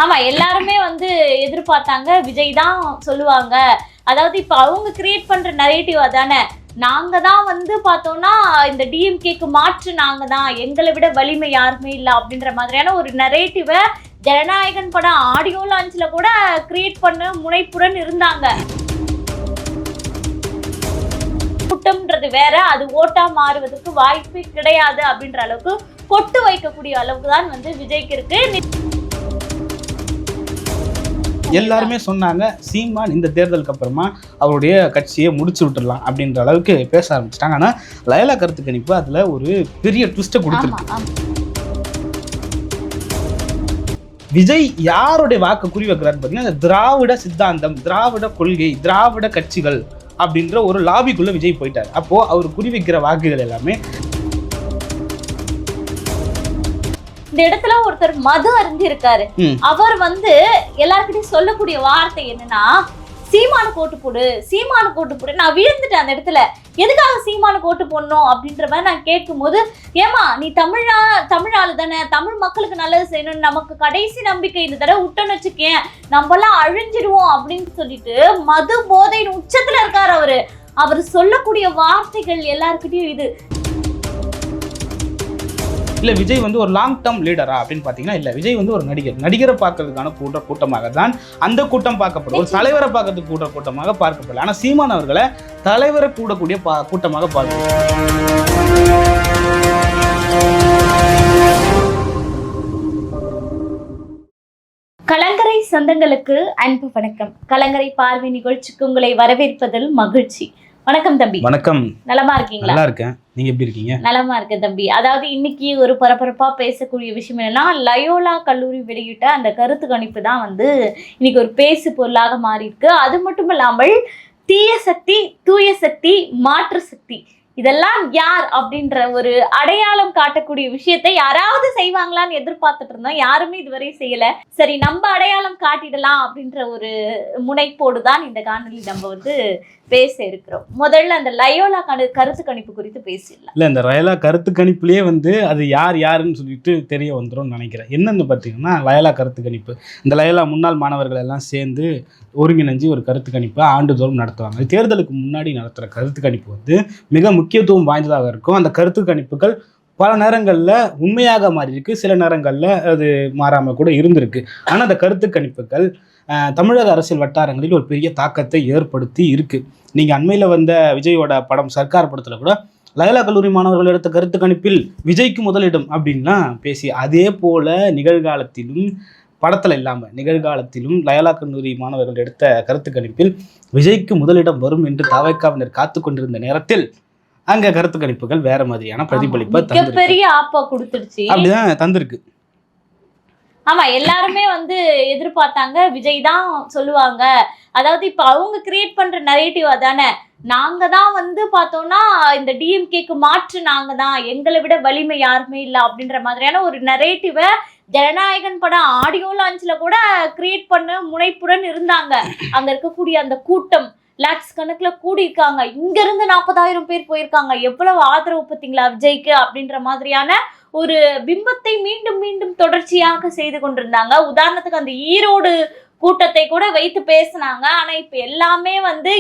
ஆமா, எல்லாருமே எதிர்பார்த்தாங்க விஜய் தான் சொல்லுவாங்க. அதாவது இப்ப அவங்க கிரியேட் பண்ற நரேட்டிவ் அதானே, நாங்க தான் பார்த்தோம்னா இந்த டிஎம்கேக்கு மாற்று நாங்க தான், எங்களை விட வலிமை யாருமே இல்லை அப்படின்ற மாதிரியான ஒரு நரேட்டிவை ஜனநாயகன் படம் ஆடியோ லான்ச்ல கூட கிரியேட் பண்ண முனைப்புடன் இருந்தாங்க. கூட்டம்ன்றது வேற, அது ஓட்டா மாறுவதற்கு வாய்ப்பே கிடையாது அப்படின்ற அளவுக்கு கொட்டு வைக்கக்கூடிய அளவுக்கு தான் விஜய்க்கு இருக்கு. எல்லாருமே சொன்னாங்க சீமான் இந்த தேர்தலுக்கு அப்புறமா அவருடைய கட்சியை முடிச்சு விட்டுடலாம் அப்படின்ற அளவுக்கு பேச ஆரம்பிச்சிட்டாங்க. ஆனால் லயலா கருத்து கணிப்பு அதில் ஒரு பெரிய ட்விஸ்ட்டை கொடுத்துருக்கு. விஜய் யாருடைய வாக்கு குறி வைக்கிறாருன்னு பார்த்தீங்கன்னா, திராவிட சித்தாந்தம், திராவிட கொள்கை, திராவிட கட்சிகள் அப்படின்ற ஒரு லாபிக்குள்ள விஜய் போயிட்டார். அப்போ அவர் குறி வைக்கிற வாக்குகள் எல்லாமே இந்த இடத்துல ஒருத்தர் மது அருந்தி இருக்காரு. அவர் எல்லார்கிட்டையும் சொல்லக்கூடிய வார்த்தை என்னன்னா, சீமானுக்கு ஓட்டு போடு, சீமானுக்கு ஓட்டு போடு. நான் விழுந்துட்டேன் அந்த இடத்துல, எதுக்காக சீமானுக்கு ஓட்டு போடணும் அப்படின்ற மாதிரி நான் கேட்கும் போது, ஏமா நீ தமிழாளு தானே, தமிழ் மக்களுக்கு நல்லது செய்யணும், நமக்கு கடைசி நம்பிக்கை இந்த தடவை விட்டோன்னு வச்சுக்கேன், நம்மளாம் அழிஞ்சிடுவோம் அப்படின்னு சொல்லிட்டு மது போதையின் உச்சத்துல இருக்காரு அவர் சொல்லக்கூடிய வார்த்தைகள் எல்லாருக்கிட்டையும் இது இல்லை. விஜய் ஒரு லாங் டேர்ம் லீடரா அப்படின்னு பார்த்தீங்கன்னா இல்லை. விஜய் ஒரு நடிகரை பார்க்கறதுக்கான கூட்டமாக தான் அந்த கூட்டம் பார்க்கப்படும். ஒரு தலைவரை பார்க்கறதுக்கு கூட்டமாக பார்க்கப்படல. ஆனால் சீமான் அவர்களை தலைவரை கூடக்கூடிய கூட்டமாக பார்க்கணும். கலங்கரை சொந்தங்களுக்கு அன்பு வணக்கம். கலங்கரை பார்வை நிகழ்ச்சிக்கு உங்களை வரவேற்பதில் மகிழ்ச்சி. வணக்கம் தம்பி. வணக்கம். நலமா இருக்கீங்களா? நல்லா இருக்கேன். நீங்க எப்படி இருக்கீங்க? நலமா இருக்கேன் தம்பி. அதாவது இன்னைக்கு ஒரு பரபரப்பா பேசக்கூடிய விஷயம் என்னன்னா, லயோலா கல்லூரி வெளியிட்ட அந்த கருத்து கணிப்பு தான் இன்னைக்கு ஒரு பேசு பொருளாக மாறி இருக்கு. அது மட்டும் இல்லாமல் தீய சக்தி, தூய சக்தி, மாற்று சக்தி, இதெல்லாம் யார் அப்படின்ற ஒரு அடையாளம் காட்டக்கூடிய விஷயத்தை யாராவது செய்வாங்களான்னு எதிர்பார்த்துட்டு இருந்தோம். யாருமே இதுவரை செய்யல. சரி, நம்ம அடையாளம் காட்டிடலாம் அப்படின்ற ஒரு முனைப்போடு தான் இந்த காணொலி நம்ம பேச இருக்கிறோம். முதல்ல அந்த லயோலா கருத்து கணிப்பு குறித்து பேசிடலாம். இல்லை, இந்த லயோலா கருத்து கணிப்புலேயே அது யாருன்னு சொல்லிட்டு தெரிய வந்துடும் நினைக்கிறேன். என்னென்னு பார்த்தீங்கன்னா, லயோலா கருத்து கணிப்பு, இந்த லயோலா முன்னாள் மாணவர்கள் எல்லாம் சேர்ந்து ஒருங்கிணைஞ்சு ஒரு கருத்து கணிப்பை ஆண்டுதோறும் நடத்துவாங்க. தேர்தலுக்கு முன்னாடி நடத்துகிற கருத்து கணிப்பு மிக முக்கியத்துவம் வாய்ந்ததாக இருக்கும். அந்த கருத்து கணிப்புகள் பல நேரங்களில் உண்மையாக மாறி இருக்கு, சில நேரங்களில் அது மாறாமல் கூட இருந்திருக்கு. ஆனால் அந்த கருத்து கணிப்புகள் தமிழக அரசியல் வட்டாரங்களில் ஒரு பெரிய தாக்கத்தை ஏற்படுத்தி இருக்கு. நீங்கள் அண்மையில் வந்த விஜயோட படம் சர்க்கார் படத்தில் கூட லயோலா கல்லூரி மாணவர்கள் எடுத்த கருத்து கணிப்பில் விஜய்க்கு முதலிடம் அப்படின்லாம் பேசி, அதே போல நிகழ்காலத்திலும் படத்தில் இல்லாமல் நிகழ்காலத்திலும் லயோலா கல்லூரி மாணவர்கள் எடுத்த கருத்து கணிப்பில் விஜய்க்கு முதலிடம் வரும் என்று தவைக்காவினர் காத்து கொண்டிருந்த நேரத்தில் அங்க கருத்து கணிப்புகள் வேற மாதிரியான பிரதிபலிப்பை பெரிய ஆப்பா கொடுத்துருச்சு. அப்படிதான் தந்திருக்கு. ஆமா, எல்லாருமே எதிர்பார்த்தாங்க விஜய் தான் சொல்லுவாங்க. அதாவது இப்ப அவங்க கிரியேட் பண்ற நரேட்டிவ் அதானே, நாங்க தான் பார்த்தோம்னா இந்த டிஎம்கேக்கு மாற்று நாங்க தான், எங்களை விட வலிமை யாருமே இல்லை அப்படின்ற மாதிரியான ஒரு நரேட்டிவை ஜனநாயகன் படம் ஆடியோ லான்ச்ல கூட கிரியேட் பண்ண முனைப்புடன் இருந்தாங்க. அங்க இருக்கக்கூடிய அந்த கூட்டம் லாக்ஸ் கணக்குல கூடி இருக்காங்க. இங்க இருந்து 40,000 பேர் போயிருக்காங்க. எவ்வளவு ஆதரவு பார்த்தீங்களா விஜய்க்கு அப்படின்ற மாதிரியான ஒரு பிம்பத்தை மீண்டும் மீண்டும் தொடர்ச்சியாக செய்து கொண்டிருந்தாங்க. உதாரணத்துக்கு அந்த ஈரோடு கூட்டத்தை கூட வைத்து பேசினாங்க. ஆனா இப்ப எல்லாமே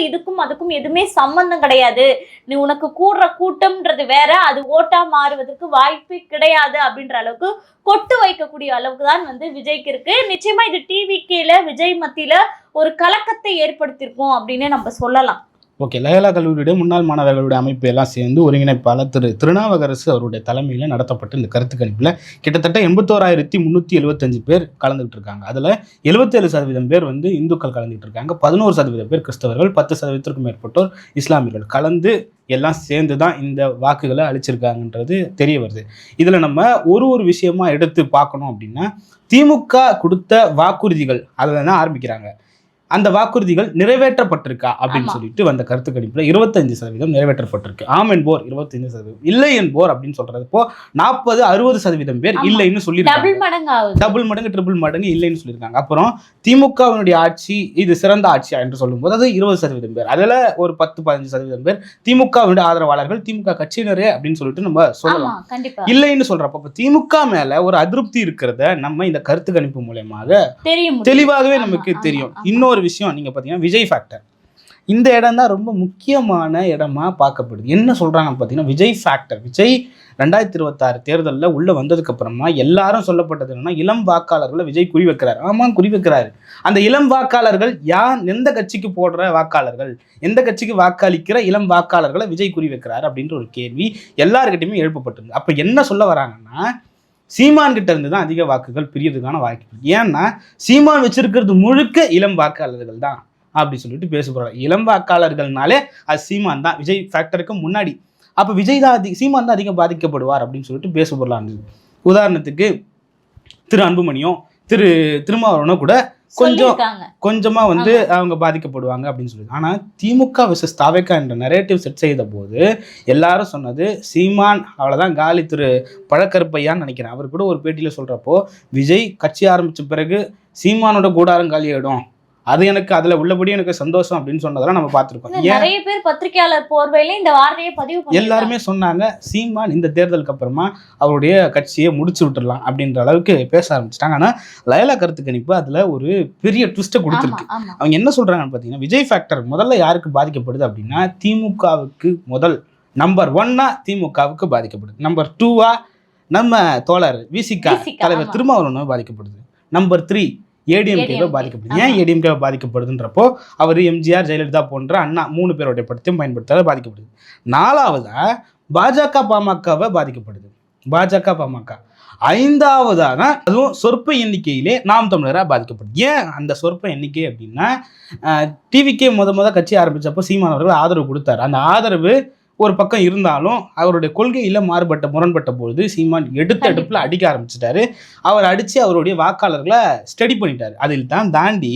இதுக்கும் அதுக்கும் எதுவுமே சம்பந்தம் கிடையாது, நீ உனக்கு கூடுற கூட்டம்ன்றது வேற, அது ஓட்டா மாறுவதற்கு வாய்ப்பே கிடையாது அப்படின்ற அளவுக்கு கொட்டு வைக்கக்கூடிய அளவுக்கு தான் விஜய்க்கு இருக்கு. நிச்சயமா இது டிவிகேல விஜய் மத்தியில ஒரு கலக்கத்தை ஏற்படுத்தியிருக்கும் அப்படின்னு நம்ம சொல்லலாம். ஓகே, லயோலா கல்லூரியுடைய முன்னாள் மாணவர்களுடைய அமைப்பு எல்லாம் சேர்ந்து ஒருங்கிணைப்பாளர் திருநாவுக்கரசு அவருடைய தலைமையில் நடத்தப்பட்ட இந்த கருத்து கணிப்பில் கிட்டத்தட்ட 81,375 பேர் கலந்துகிட்டு இருக்காங்க. அதில் 77% பேர் இந்துக்கள் கலந்துகிட்டு இருக்காங்க, 11% பேர் கிறிஸ்தவர்கள், 10%க்கும் மேற்பட்டோர் இஸ்லாமியர்கள் கலந்து எல்லாம் சேர்ந்து தான் இந்த வாக்குகளை அளிச்சிருக்காங்கன்றது தெரிய வருது. இதில் நம்ம ஒரு விஷயமா எடுத்து பார்க்கணும் அப்படின்னா, திமுக கொடுத்த வாக்குறுதிகள் அதில் தான் ஆரம்பிக்கிறாங்க. அந்த வாக்குறுதிகள் நிறைவேற்றப்பட்டிருக்கா அப்படின்னு ஆமா. சொல்லிட்டு வந்த கருத்து கணிப்புல 25% நிறைவேற்றப்பட்டிருக்கு. ஆம் என்போர் 25%, இல்லை என்போர் அப்படின்னு சொல்றதுப்போ 40-60% பேர் ஆமா. இல்லைன்னு சொல்லியிருக்காங்க. டபுள் மடங்கு ஆகுது. டபுள் மடங்கு ட்ரிபிள் மடங்கு இல்லைன்னு சொல்லியிருக்காங்க. அப்புறம் திமுகவினுடைய ஆட்சி இது சிறந்த ஆட்சியா என்று சொல்லும்போது அது 20% பேர், அதில் ஒரு 10-15% பேர் திமுகவினுடைய ஆதரவாளர்கள், திமுக கட்சியினரே அப்படின்னு சொல்லிட்டு நம்ம ஆமா, சொல்லலாம். கண்டிப்பா இல்லைன்னு சொல்றப்ப அப்ப திமுக மேல ஒரு அதிருப்தி இருக்கிறத நம்ம இந்த கருத்து கணிப்பு மூலமாக தெரியும், தெளிவாகவே ஆமா, நமக்கு ஆமா, தெரியும். ஆமா. இன்னொரு விஷயம் நீங்க பாத்தீங்கன்னா விஜய் ஃபேக்டர், இந்த இடம் தான் ரொம்ப முக்கியமான இடமா பார்க்கப்படுது. என்ன சொல்றாங்கன்னு பார்த்தீங்கன்னா விஜய் ஃபேக்டர். விஜய் 2026 தேர்தலில் உள்ள வந்ததுக்கு அப்புறமா எல்லாரும் சொல்லப்பட்டது என்னன்னா இளம் வாக்காளர்களை விஜய் குறி வைக்கிறார். ஆமா, குறி வைக்கிறாரு. அந்த இளம் வாக்காளர்கள் எந்த கட்சிக்கு போடுற வாக்காளர்கள், எந்த கட்சிக்கு வாக்களிக்கிற இளம் வாக்காளர்களை விஜய் குறி வைக்கிறார் அப்படின்ற ஒரு கேள்வி எல்லாருக்கிட்டையுமே எழுப்பப்பட்டிருக்கு. அப்ப என்ன சொல்ல வராங்கன்னா சீமான் கிட்ட இருந்து தான் அதிக வாக்குகள் பிரியறதுக்கான வாய்ப்பு. ஏன்னா சீமான் வச்சிருக்கிறது முழுக்க இளம் வாக்காளர்கள் தான் அப்படி சொல்லிட்டு பேச போறாங்க. இளம் வாக்காளர்கள்னாலே அது சீமான் தான், விஜய் ஃபேக்டருக்கு முன்னாடி. அப்போ விஜய் தான் சீமான் தான் அதிகம் பாதிக்கப்படுவார் அப்படின்னு சொல்லிட்டு பேச போடலாம். உதாரணத்துக்கு திரு அன்புமணியும் திரு திருமாவளவனோ கூட கொஞ்சமா வந்து அவங்க பாதிக்கப்படுவாங்க அப்படின்னு சொல்லி. ஆனா திமுக விசஸ் தாவேகா என்ற நரேட்டிவ் செட் செய்த போது எல்லாரும் சொன்னது சீமான் அவ்வளவுதான் காலி. திரு பழக்கருப்பையான்னு நினைக்கிறேன், அவர் கூட ஒரு பேட்டியில சொல்றப்போ விஜய் கட்சி ஆரம்பிச்ச பிறகு சீமானோட கூடாரம் காலி ஆயிடும், அது எனக்கு அதுல உள்ளபடி எனக்கு சந்தோஷம் அப்படின்னு சொன்னதெல்லாம் நம்ம பார்த்திருக்கோம். நிறைய பேர் பத்திரிகையாளர் போர்வையில இந்த வார்த்தையை பதிவு எல்லாருமே சொன்னாங்க சீமான் இந்த தேர்தலுக்கு அப்புறமா அவருடைய கட்சியை முடிச்சு விட்டுடலாம் அப்படின்ற அளவுக்கு பேச ஆரம்பிச்சிட்டாங்க. ஆனா லயலா கருத்து கணிப்பு அதுல ஒரு பெரிய ட்விஸ்ட்டை கொடுத்துருக்கு. அவங்க என்ன சொல்றாங்கன்னு பாத்தீங்கன்னா விஜய் ஃபேக்டர் முதல்ல யாருக்கு பாதிக்கப்படுது அப்படின்னா திமுகவுக்கு முதல் நம்பர் 1 திமுகவுக்கு பாதிக்கப்படுது, நம்பர் 2 நம்ம தோழர் விசிகா தலைவர் திருமாவளவன் பாதிக்கப்படுது, நம்பர் 3 ஏடிஎம்கேவை பாதிக்கப்படுது. ஏன் ஏடிஎம்கேவை பாதிக்கப்படுதுன்றப்போ அவர் எம்ஜிஆர் ஜெயலலிதா போன்ற அண்ணா 3 பேருடைய படத்தையும் பயன்படுத்தாத பாதிக்கப்படுது. 4வதா பாஜக பாமகவை பாதிக்கப்படுது, பாஜக பாமக. 5வதான அதுவும் சொற்ப எண்ணிக்கையிலே நாம் தமிழராக பாதிக்கப்படுது. ஏன் அந்த சொற்ப எண்ணிக்கை அப்படின்னா டிவிக்கே முத கட்சி ஆரம்பிச்சப்போ சீமான் அவர்கள் ஆதரவு கொடுத்தாரு. அந்த ஆதரவு ஒரு பக்கம் இருந்தாலும் அவருடைய கொள்கையில முரண்பட்ட பொழுது சீமான் எடுப்பில் அடிக்க ஆரம்பிச்சிட்டாரு. அவர் அடிச்சு அவருடைய வாக்காளர்களை ஸ்டடி பண்ணிட்டாரு. அதில் தான் தாண்டி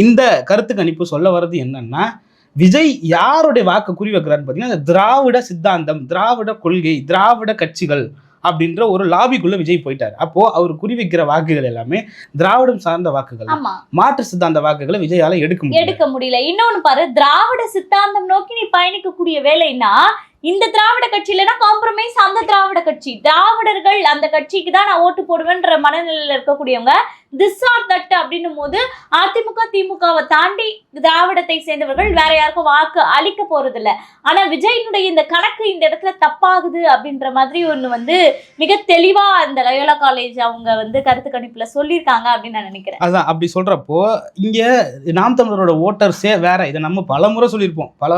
இந்த கருத்து கணிப்பு சொல்ல வர்றது என்னன்னா விஜய் யாருடைய வாக்கு குறி வைக்கிறாருன்னு பார்த்தீங்கன்னா திராவிட சித்தாந்தம், திராவிட கொள்கை, திராவிட கட்சிகள் அப்படின்ற ஒரு லாபிக்குள்ள விஜய் போயிட்டார். அப்போ அவர் குறி வைக்கிற வாக்குகள் எல்லாமே திராவிடம் சார்ந்த வாக்குகள், மாற்று சித்தாந்த வாக்குகளை விஜயால எடுக்க முடியல. இன்னொன்னு பாரு, திராவிட சித்தாந்தம் நோக்கி நீ பயணிக்கக்கூடிய வேலைன்னா இந்த திராவிட கட்சியிலனா காம்ப்ரமைஸ் அந்த திராவிட கட்சி, திராவிடர்கள் அந்த கட்சிக்கு தான் நான் ஓட்டு போடுவேன்ற மனநிலையில இருக்கக்கூடியவங்க திஸ் ஆர் தட் அப்படின்னும் போது அதிமுக திமுகவை தாண்டி திராவிடத்தை சேர்ந்தவர்கள் வேற யாருக்கும் வாக்கு அளிக்க போறது இல்லை. ஆனா விஜயினுடைய இந்த கணக்கு இந்த இடத்துல தப்பாகுது அப்படின்ற மாதிரி ஒண்ணு வந்து மிக தெளிவா இந்த லயோலா காலேஜ் அவங்க வந்து கருத்து கணிப்புல சொல்லியிருக்காங்க அப்படின்னு நான் நினைக்கிறேன். அதான் அப்படி சொல்றப்போ இங்க நாம் தமிழரோட ஓட்டர்ஸே வேற. இதை நம்ம பலமுறை சொல்லியிருப்போம், பல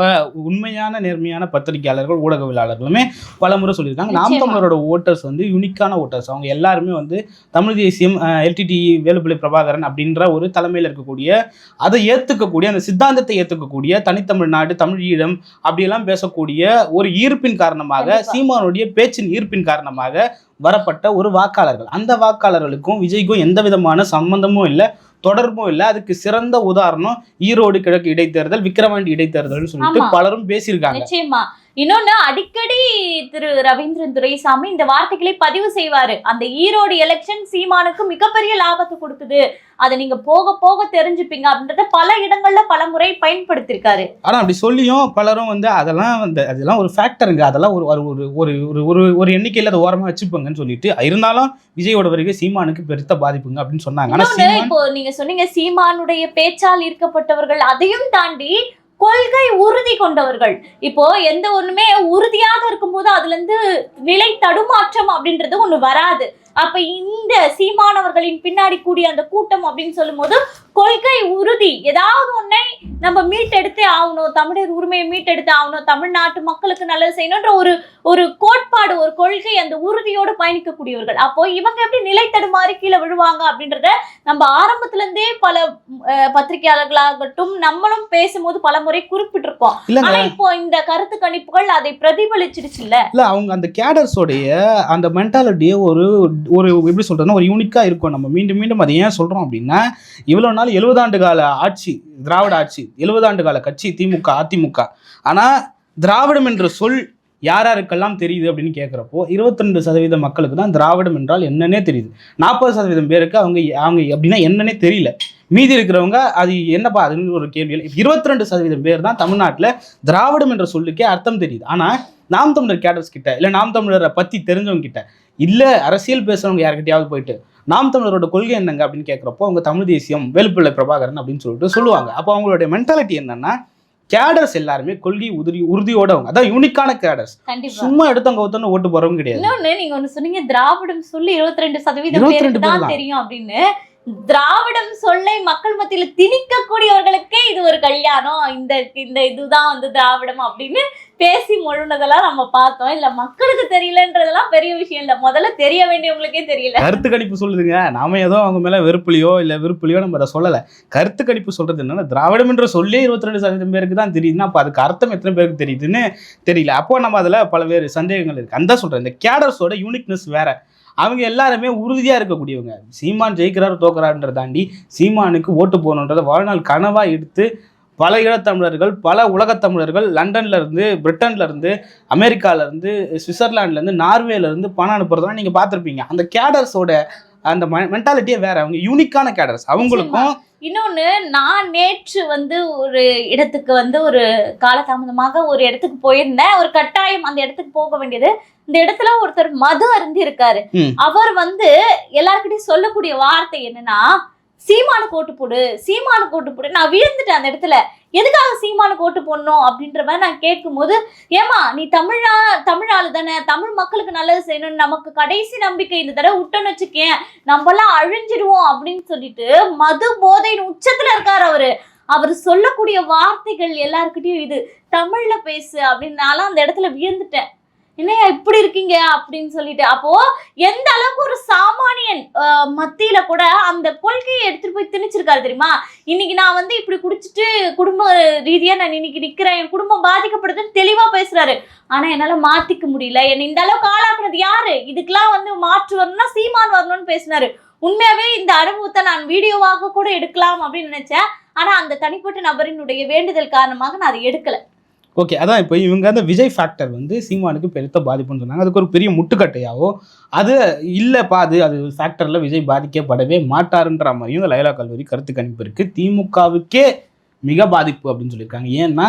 உண்மையான நேர்மையான பத்திரிகையாளர்கள் ஊடகவியலாளர்களுமே பலமுறை சொல்லியிருக்காங்க. நாம் தமிழரோட ஓட்டர்ஸ் வந்து யூனிக்கான ஓட்டர்ஸ். அவங்க எல்லாருமே வந்து தமிழ் தேசியம், எல்டிடி வேலுப்பிள்ளை பிரபாகரன் அப்படின்ற ஒரு தலைமையில் இருக்கக்கூடிய, அதை ஏற்றுக்கக்கூடிய, அந்த சித்தாந்தத்தை ஏற்றுக்கக்கூடிய, தனித்தமிழ்நாடு, தமிழ் ஈழம் அப்படியெல்லாம் பேசக்கூடிய ஒரு ஈர்ப்பின் காரணமாக, சீமானுடைய பேச்சின் ஈர்ப்பின் காரணமாக வரப்பட்ட ஒரு வாக்காளர்கள். அந்த வாக்காளர்களுக்கும் விஜய்க்கும் எந்த விதமான சம்பந்தமும் இல்லை, தொடர்பும் இல்லை. அதுக்கு சிறந்த உதாரணம் ஈரோடு கிழக்கு இடைத்தேர்தல், விக்கிரவாண்டி இடைத்தேர்தல் சொல்லிட்டு பலரும் பேசியிருக்காங்க. நிச்சயமா. இன்னொன்னு அடிக்கடி திரு ரவீந்திரன் துரைசாமி இந்த வார்த்தைகளை பதிவு செய்வாரு. அந்த ஈரோடு எலெக்ஷன் சீமானுக்கு மிகப்பெரிய லாபத்தை கொடுத்தது, அதை நீங்க போக போக தெரிஞ்சுப்பீங்க அப்படின்றத பல இடங்கள்ல பல முறை பயன்படுத்திருக்காரு. ஆனா அப்படி சொல்லியும் பலரும் வந்து அதெல்லாம் ஒரு ஃபேக்டருங்க, அதெல்லாம் ஒரு எண்ணிக்கையில அதை ஓரமா வச்சுப்போங்கன்னு சொல்லிட்டு இருந்தாலும் விஜயோட வருகை சீமானுக்கு பெருத்த பாதிப்புங்க அப்படின்னு சொன்னாங்க. இப்போ நீங்க சொன்னீங்க சீமானுடைய பேச்சால் ஈர்க்கப்பட்டவர்கள், அதையும் தாண்டி கொள்கை உறுதி கொண்டவர்கள். இப்போ எந்த ஒண்ணுமே உறுதியாக இருக்கும்போது அதுல இருந்து நிலை தடுமாற்றம் அப்படின்றது ஒண்ணு வராது. அப்ப இந்த சீமானவர்களின் பின்னாடி கூடிய அந்த கூட்டம் அப்படின்னு சொல்லும் போது கொள்கை உறுதி, ஏதாவது ஒன்றை நம்ம மீட்டெடுத்தே ஆகணும், தமிழர் உரிமையை மீட்டெடுத்து ஆகணும், தமிழ்நாட்டு மக்களுக்கு நல்லது செய்யணும்ன்ற ஒரு கோட்பாடு, ஒரு கொள்கை, அந்த உறுதியோடு பயணிக்கக்கூடியவர்கள். அப்போ இவங்க எப்படி நிலை தடுமாறி கீழே விழுவாங்க அப்படின்றத நம்ம ஆரம்பத்துல இருந்தே பல பத்திரிகையாளர்களாகட்டும் நம்மளும் பேசும்போது பல முறை குறிப்பிட்டிருக்கோம். ஆனா இப்போ இந்த கருத்து கணிப்புகள் அதை பிரதிபலிச்சிருச்சு இல்ல. அவங்க அந்த கேடர்ஸோடைய அந்த மென்டாலிட்டியை ஒரு எப்படி சொல்கிறதுனா ஒரு யூனிக்காக இருக்கும். நம்ம மீண்டும் மீண்டும் அதை ஏன் சொல்கிறோம் அப்படின்னா, இவ்வளோ நாள் 70 ஆண்டு கால ஆட்சி, திராவிட ஆட்சி, 70 ஆண்டு கால கட்சி திமுக, அதிமுக. ஆனால் திராவிடம் என்ற சொல் யாருக்கெல்லாம் தெரியுது அப்படின்னு கேட்குறப்போ 22% மக்களுக்கு தான் திராவிடம் என்றால் என்னன்னே தெரியுது. 40% பேருக்கு அவங்க அப்படின்னா என்னன்னே தெரியல. மீதி இருக்கிறவங்க அது என்னப்பா அதுன்னு ஒரு கேள்வி. 22% பேர் தான் தமிழ்நாட்டில் திராவிடம் என்ற சொல்லுக்கே அர்த்தம் தெரியுது. ஆனால் நாம் தமிழர் கேடர்ஸ் கிட்ட, இல்லை நாம் தமிழரை பற்றி தெரிஞ்சவங்க கிட்ட, இல்லை அரசியல் பேசுகிறவங்க யார்கிட்டயாவது போயிட்டு நாம் தமிழரோட கொள்கை என்னங்க அப்படின்னு கேட்குறப்போ அவங்க தமிழ் தேசியம், வேலுப்பிள்ளை பிரபாகரன் அப்படின்னு சொல்லிட்டு சொல்லுவாங்க. அப்போ அவங்களுடைய மென்டாலிட்டி என்னன்னா, கேடர்ஸ் எல்லாருமே கொள்கை உறுதியோட அவங்க அதான் யூனிக்கான கேடர்ஸ். சும்மா எடுத்தவங்க ஒருத்தவங்க ஓட்டு போறவங்க கிடையாது. இன்னொன்னு நீங்க ஒண்ணு சொன்னீங்க, திராவிடம் சொல்லி 22% பேருக்கு தான் தெரியும் அப்படின்னு. திராவிடம் சொல்லை மக்கள் மத்தியில திணிக்கக்கூடியவர்களுக்கே இது ஒரு கல்யாணம், இந்த இதுதான் வந்து திராவிடம் அப்படின்னு பேசி முழுனதெல்லாம் நம்ம பார்த்தோம். இல்ல மக்களுக்கு தெரியலன்றதெல்லாம் பெரிய விஷயம் இல்ல, முதல்ல தெரிய வேண்டியவங்களுக்கே தெரியல. கருத்து கணிப்பு சொல்லுதுங்க, நாம ஏதோ அவங்க மேல வெறுப்புலையோ இல்ல விருப்புலையோ நம்ம அதை சொல்லல. கருத்து கணிப்பு சொல்றது என்னன்னா, திராவிடம் என்ற சொல்லே 22% பேருக்கு தான் தெரியுதுன்னா அப்ப அதுக்கு அர்த்தம் எத்தனை பேருக்கு தெரியுதுன்னு தெரியல. அப்போ நம்ம அதுல பல்வேறு சந்தேகங்கள் இருக்கு. அந்த சொல்றேன், இந்த கேடர்ஸோட யூனிக்னஸ் வேற. அவங்க எல்லாருமே உறுதியாக இருக்கக்கூடியவங்க. சீமான் ஜெயிக்கிறாரு தோக்குறாருன்றதை தாண்டி சீமானுக்கு ஓட்டு போகணுன்றதை வாழ்நாள் கனவாக எடுத்து பல ஈழத்தமிழர்கள், பல உலகத்தமிழர்கள், லண்டன்லேருந்து, பிரிட்டன்லேருந்து, அமெரிக்காவிலேருந்து, சுவிட்சர்லாண்ட்லேருந்து, நார்வேலேருந்து பணம் அனுப்புறதெல்லாம் நீங்கள் பார்த்துருப்பீங்க. அந்த கேடர்ஸோட அந்த மென்டாலிட்டியே வேற. அவங்க யூனிக்கான கேடர்ஸ். அவங்களுக்கும் இன்னொன்று, நான் நேற்று வந்து ஒரு இடத்துக்கு வந்து ஒரு காலதாமதமாக ஒரு இடத்துக்கு போயிருந்தேன். ஒரு கட்டாயம் அந்த இடத்துக்கு போக வேண்டியது. இந்த இடத்துல ஒருத்தர் மது அருந்தி இருக்காரு. அவர் வந்து எல்லார்கிட்டையும் சொல்லக்கூடிய வார்த்தை என்னன்னா, சீமானுக்கு ஓட்டு போடு, சீமானுக்கு ஓட்டு போடு. நான் விழுந்துட்டேன் அந்த இடத்துல. எதுக்காக சீமானுக்கு ஓட்டு போடணும் அப்படின்ற மாதிரி நான் கேட்கும்போது, ஏமா நீ தமிழ் ஆளு தானே, தமிழ் மக்களுக்கு நல்லது செய்யணும், நமக்கு கடைசி நம்பிக்கை, இந்த தடவை விட்டோன்னு வச்சுக்கேன் நம்மளாம் அழிஞ்சிடுவோம் அப்படின்னு சொல்லிட்டு மது போதையின் உச்சத்துல இருக்காரு அவர் சொல்லக்கூடிய வார்த்தைகள் எல்லாருக்கிட்டையும் இது தமிழ்ல பேசு அப்படின்னாலும் அந்த இடத்துல வியந்துட்டேன். என்னையா இப்படி இருக்கீங்க அப்படின்னு சொல்லிட்டு. அப்போ எந்த அளவுக்கு ஒரு சாமானியன் மத்தியில கூட அந்த கொள்கையை எடுத்துட்டு போய் திணிச்சிருக்காரு தெரியுமா. இன்னைக்கு நான் வந்து இப்படி குடிச்சிட்டு குடும்ப ரீதியா நான் இன்னைக்கு நிக்கிறேன், என் குடும்பம் பாதிக்கப்படுதுன்னு தெளிவா பேசுறாரு. ஆனா என்னால மாத்திக்க முடியல, என்னை இந்த அளவுக்கு ஆளாக்குனது யாரு, இதுக்கெல்லாம் வந்து மாற்று வரணும்னா சீமான் வரணும்னு பேசினாரு. உண்மையாவே இந்த அனுபவத்தை நான் வீடியோவாக கூட எடுக்கலாம் அப்படின்னு நினைச்சேன். ஆனா அந்த தனிப்பட்ட நபரினுடைய வேண்டுதல் காரணமாக நான் அதை எடுக்கல. ஓகே, அதான் இப்போ இவங்க அந்த விஜய் ஃபேக்டர் வந்து சீமானுக்கு பெருத்த பாதிப்புன்னு சொன்னாங்க. அதுக்கு ஒரு பெரிய முட்டுக்கட்டையாவோ அது இல்லைப்பா, அது ஃபேக்டரில் விஜய் பாதிக்கப்படவே மாட்டாருன்ற மாதிரியும் இந்த லயோலா கல்லூரி கருத்து கணிப்பு இருக்குது. திமுகவுக்கே மிக பாதிப்பு அப்படின்னு சொல்லியிருக்காங்க. ஏன்னா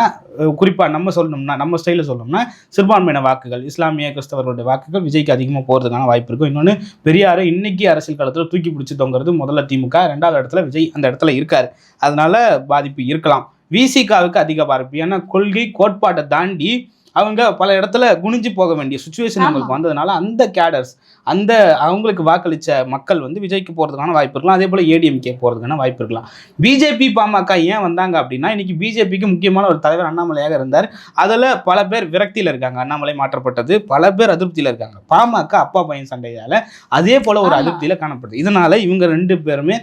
குறிப்பாக நம்ம சொல்லணும்னா, நம்ம ஸ்டைலில் சொல்லணும்னா, சிறுபான்மையின வாக்குகள், இஸ்லாமிய கிறிஸ்தவர்களுடைய வாக்குகள் விஜய்க்கு அதிகமாக போகிறதுக்கான வாய்ப்பு இருக்கும். இன்னொன்று, பெரியார் இன்னைக்கு அரசியல் காலத்தில் தூக்கி பிடிச்சி தொங்குறது முதல்ல திமுக, ரெண்டாவது இடத்துல விஜய் அந்த இடத்துல இருக்கார். அதனால பாதிப்பு இருக்கலாம். விசிகாவுக்கு அதிக பாதிப்பு. ஏன்னா கொள்கை கோட்பாட்டை தாண்டி அவங்க பல இடத்துல குனிஞ்சு போக வேண்டிய சுச்சுவேஷன் அவங்களுக்கு வந்ததுனால அந்த கேடர்ஸ், அந்த அவங்களுக்கு வாக்களித்த மக்கள் வந்து விஜய்க்கு போகிறதுக்கான வாய்ப்பு இருக்கலாம். அதே போல் ஏடிஎம்கே போகிறதுக்கான வாய்ப்பு இருக்கலாம். பிஜேபி பாமக ஏன் வந்தாங்க அப்படின்னா, இன்னைக்கு பிஜேபிக்கு முக்கியமான ஒரு தலைவர் அண்ணாமலையாக இருந்தார். அதில் பல பேர் விரக்தியில் இருக்காங்க. அண்ணாமலை மாற்றப்பட்டது, பல பேர் அதிருப்தியில் இருக்காங்க. பாமக அப்பா பையன் சண்டையால் அதே போல் ஒரு அதிருப்தியில் காணப்படுது. இதனால இவங்க ரெண்டு பேருமே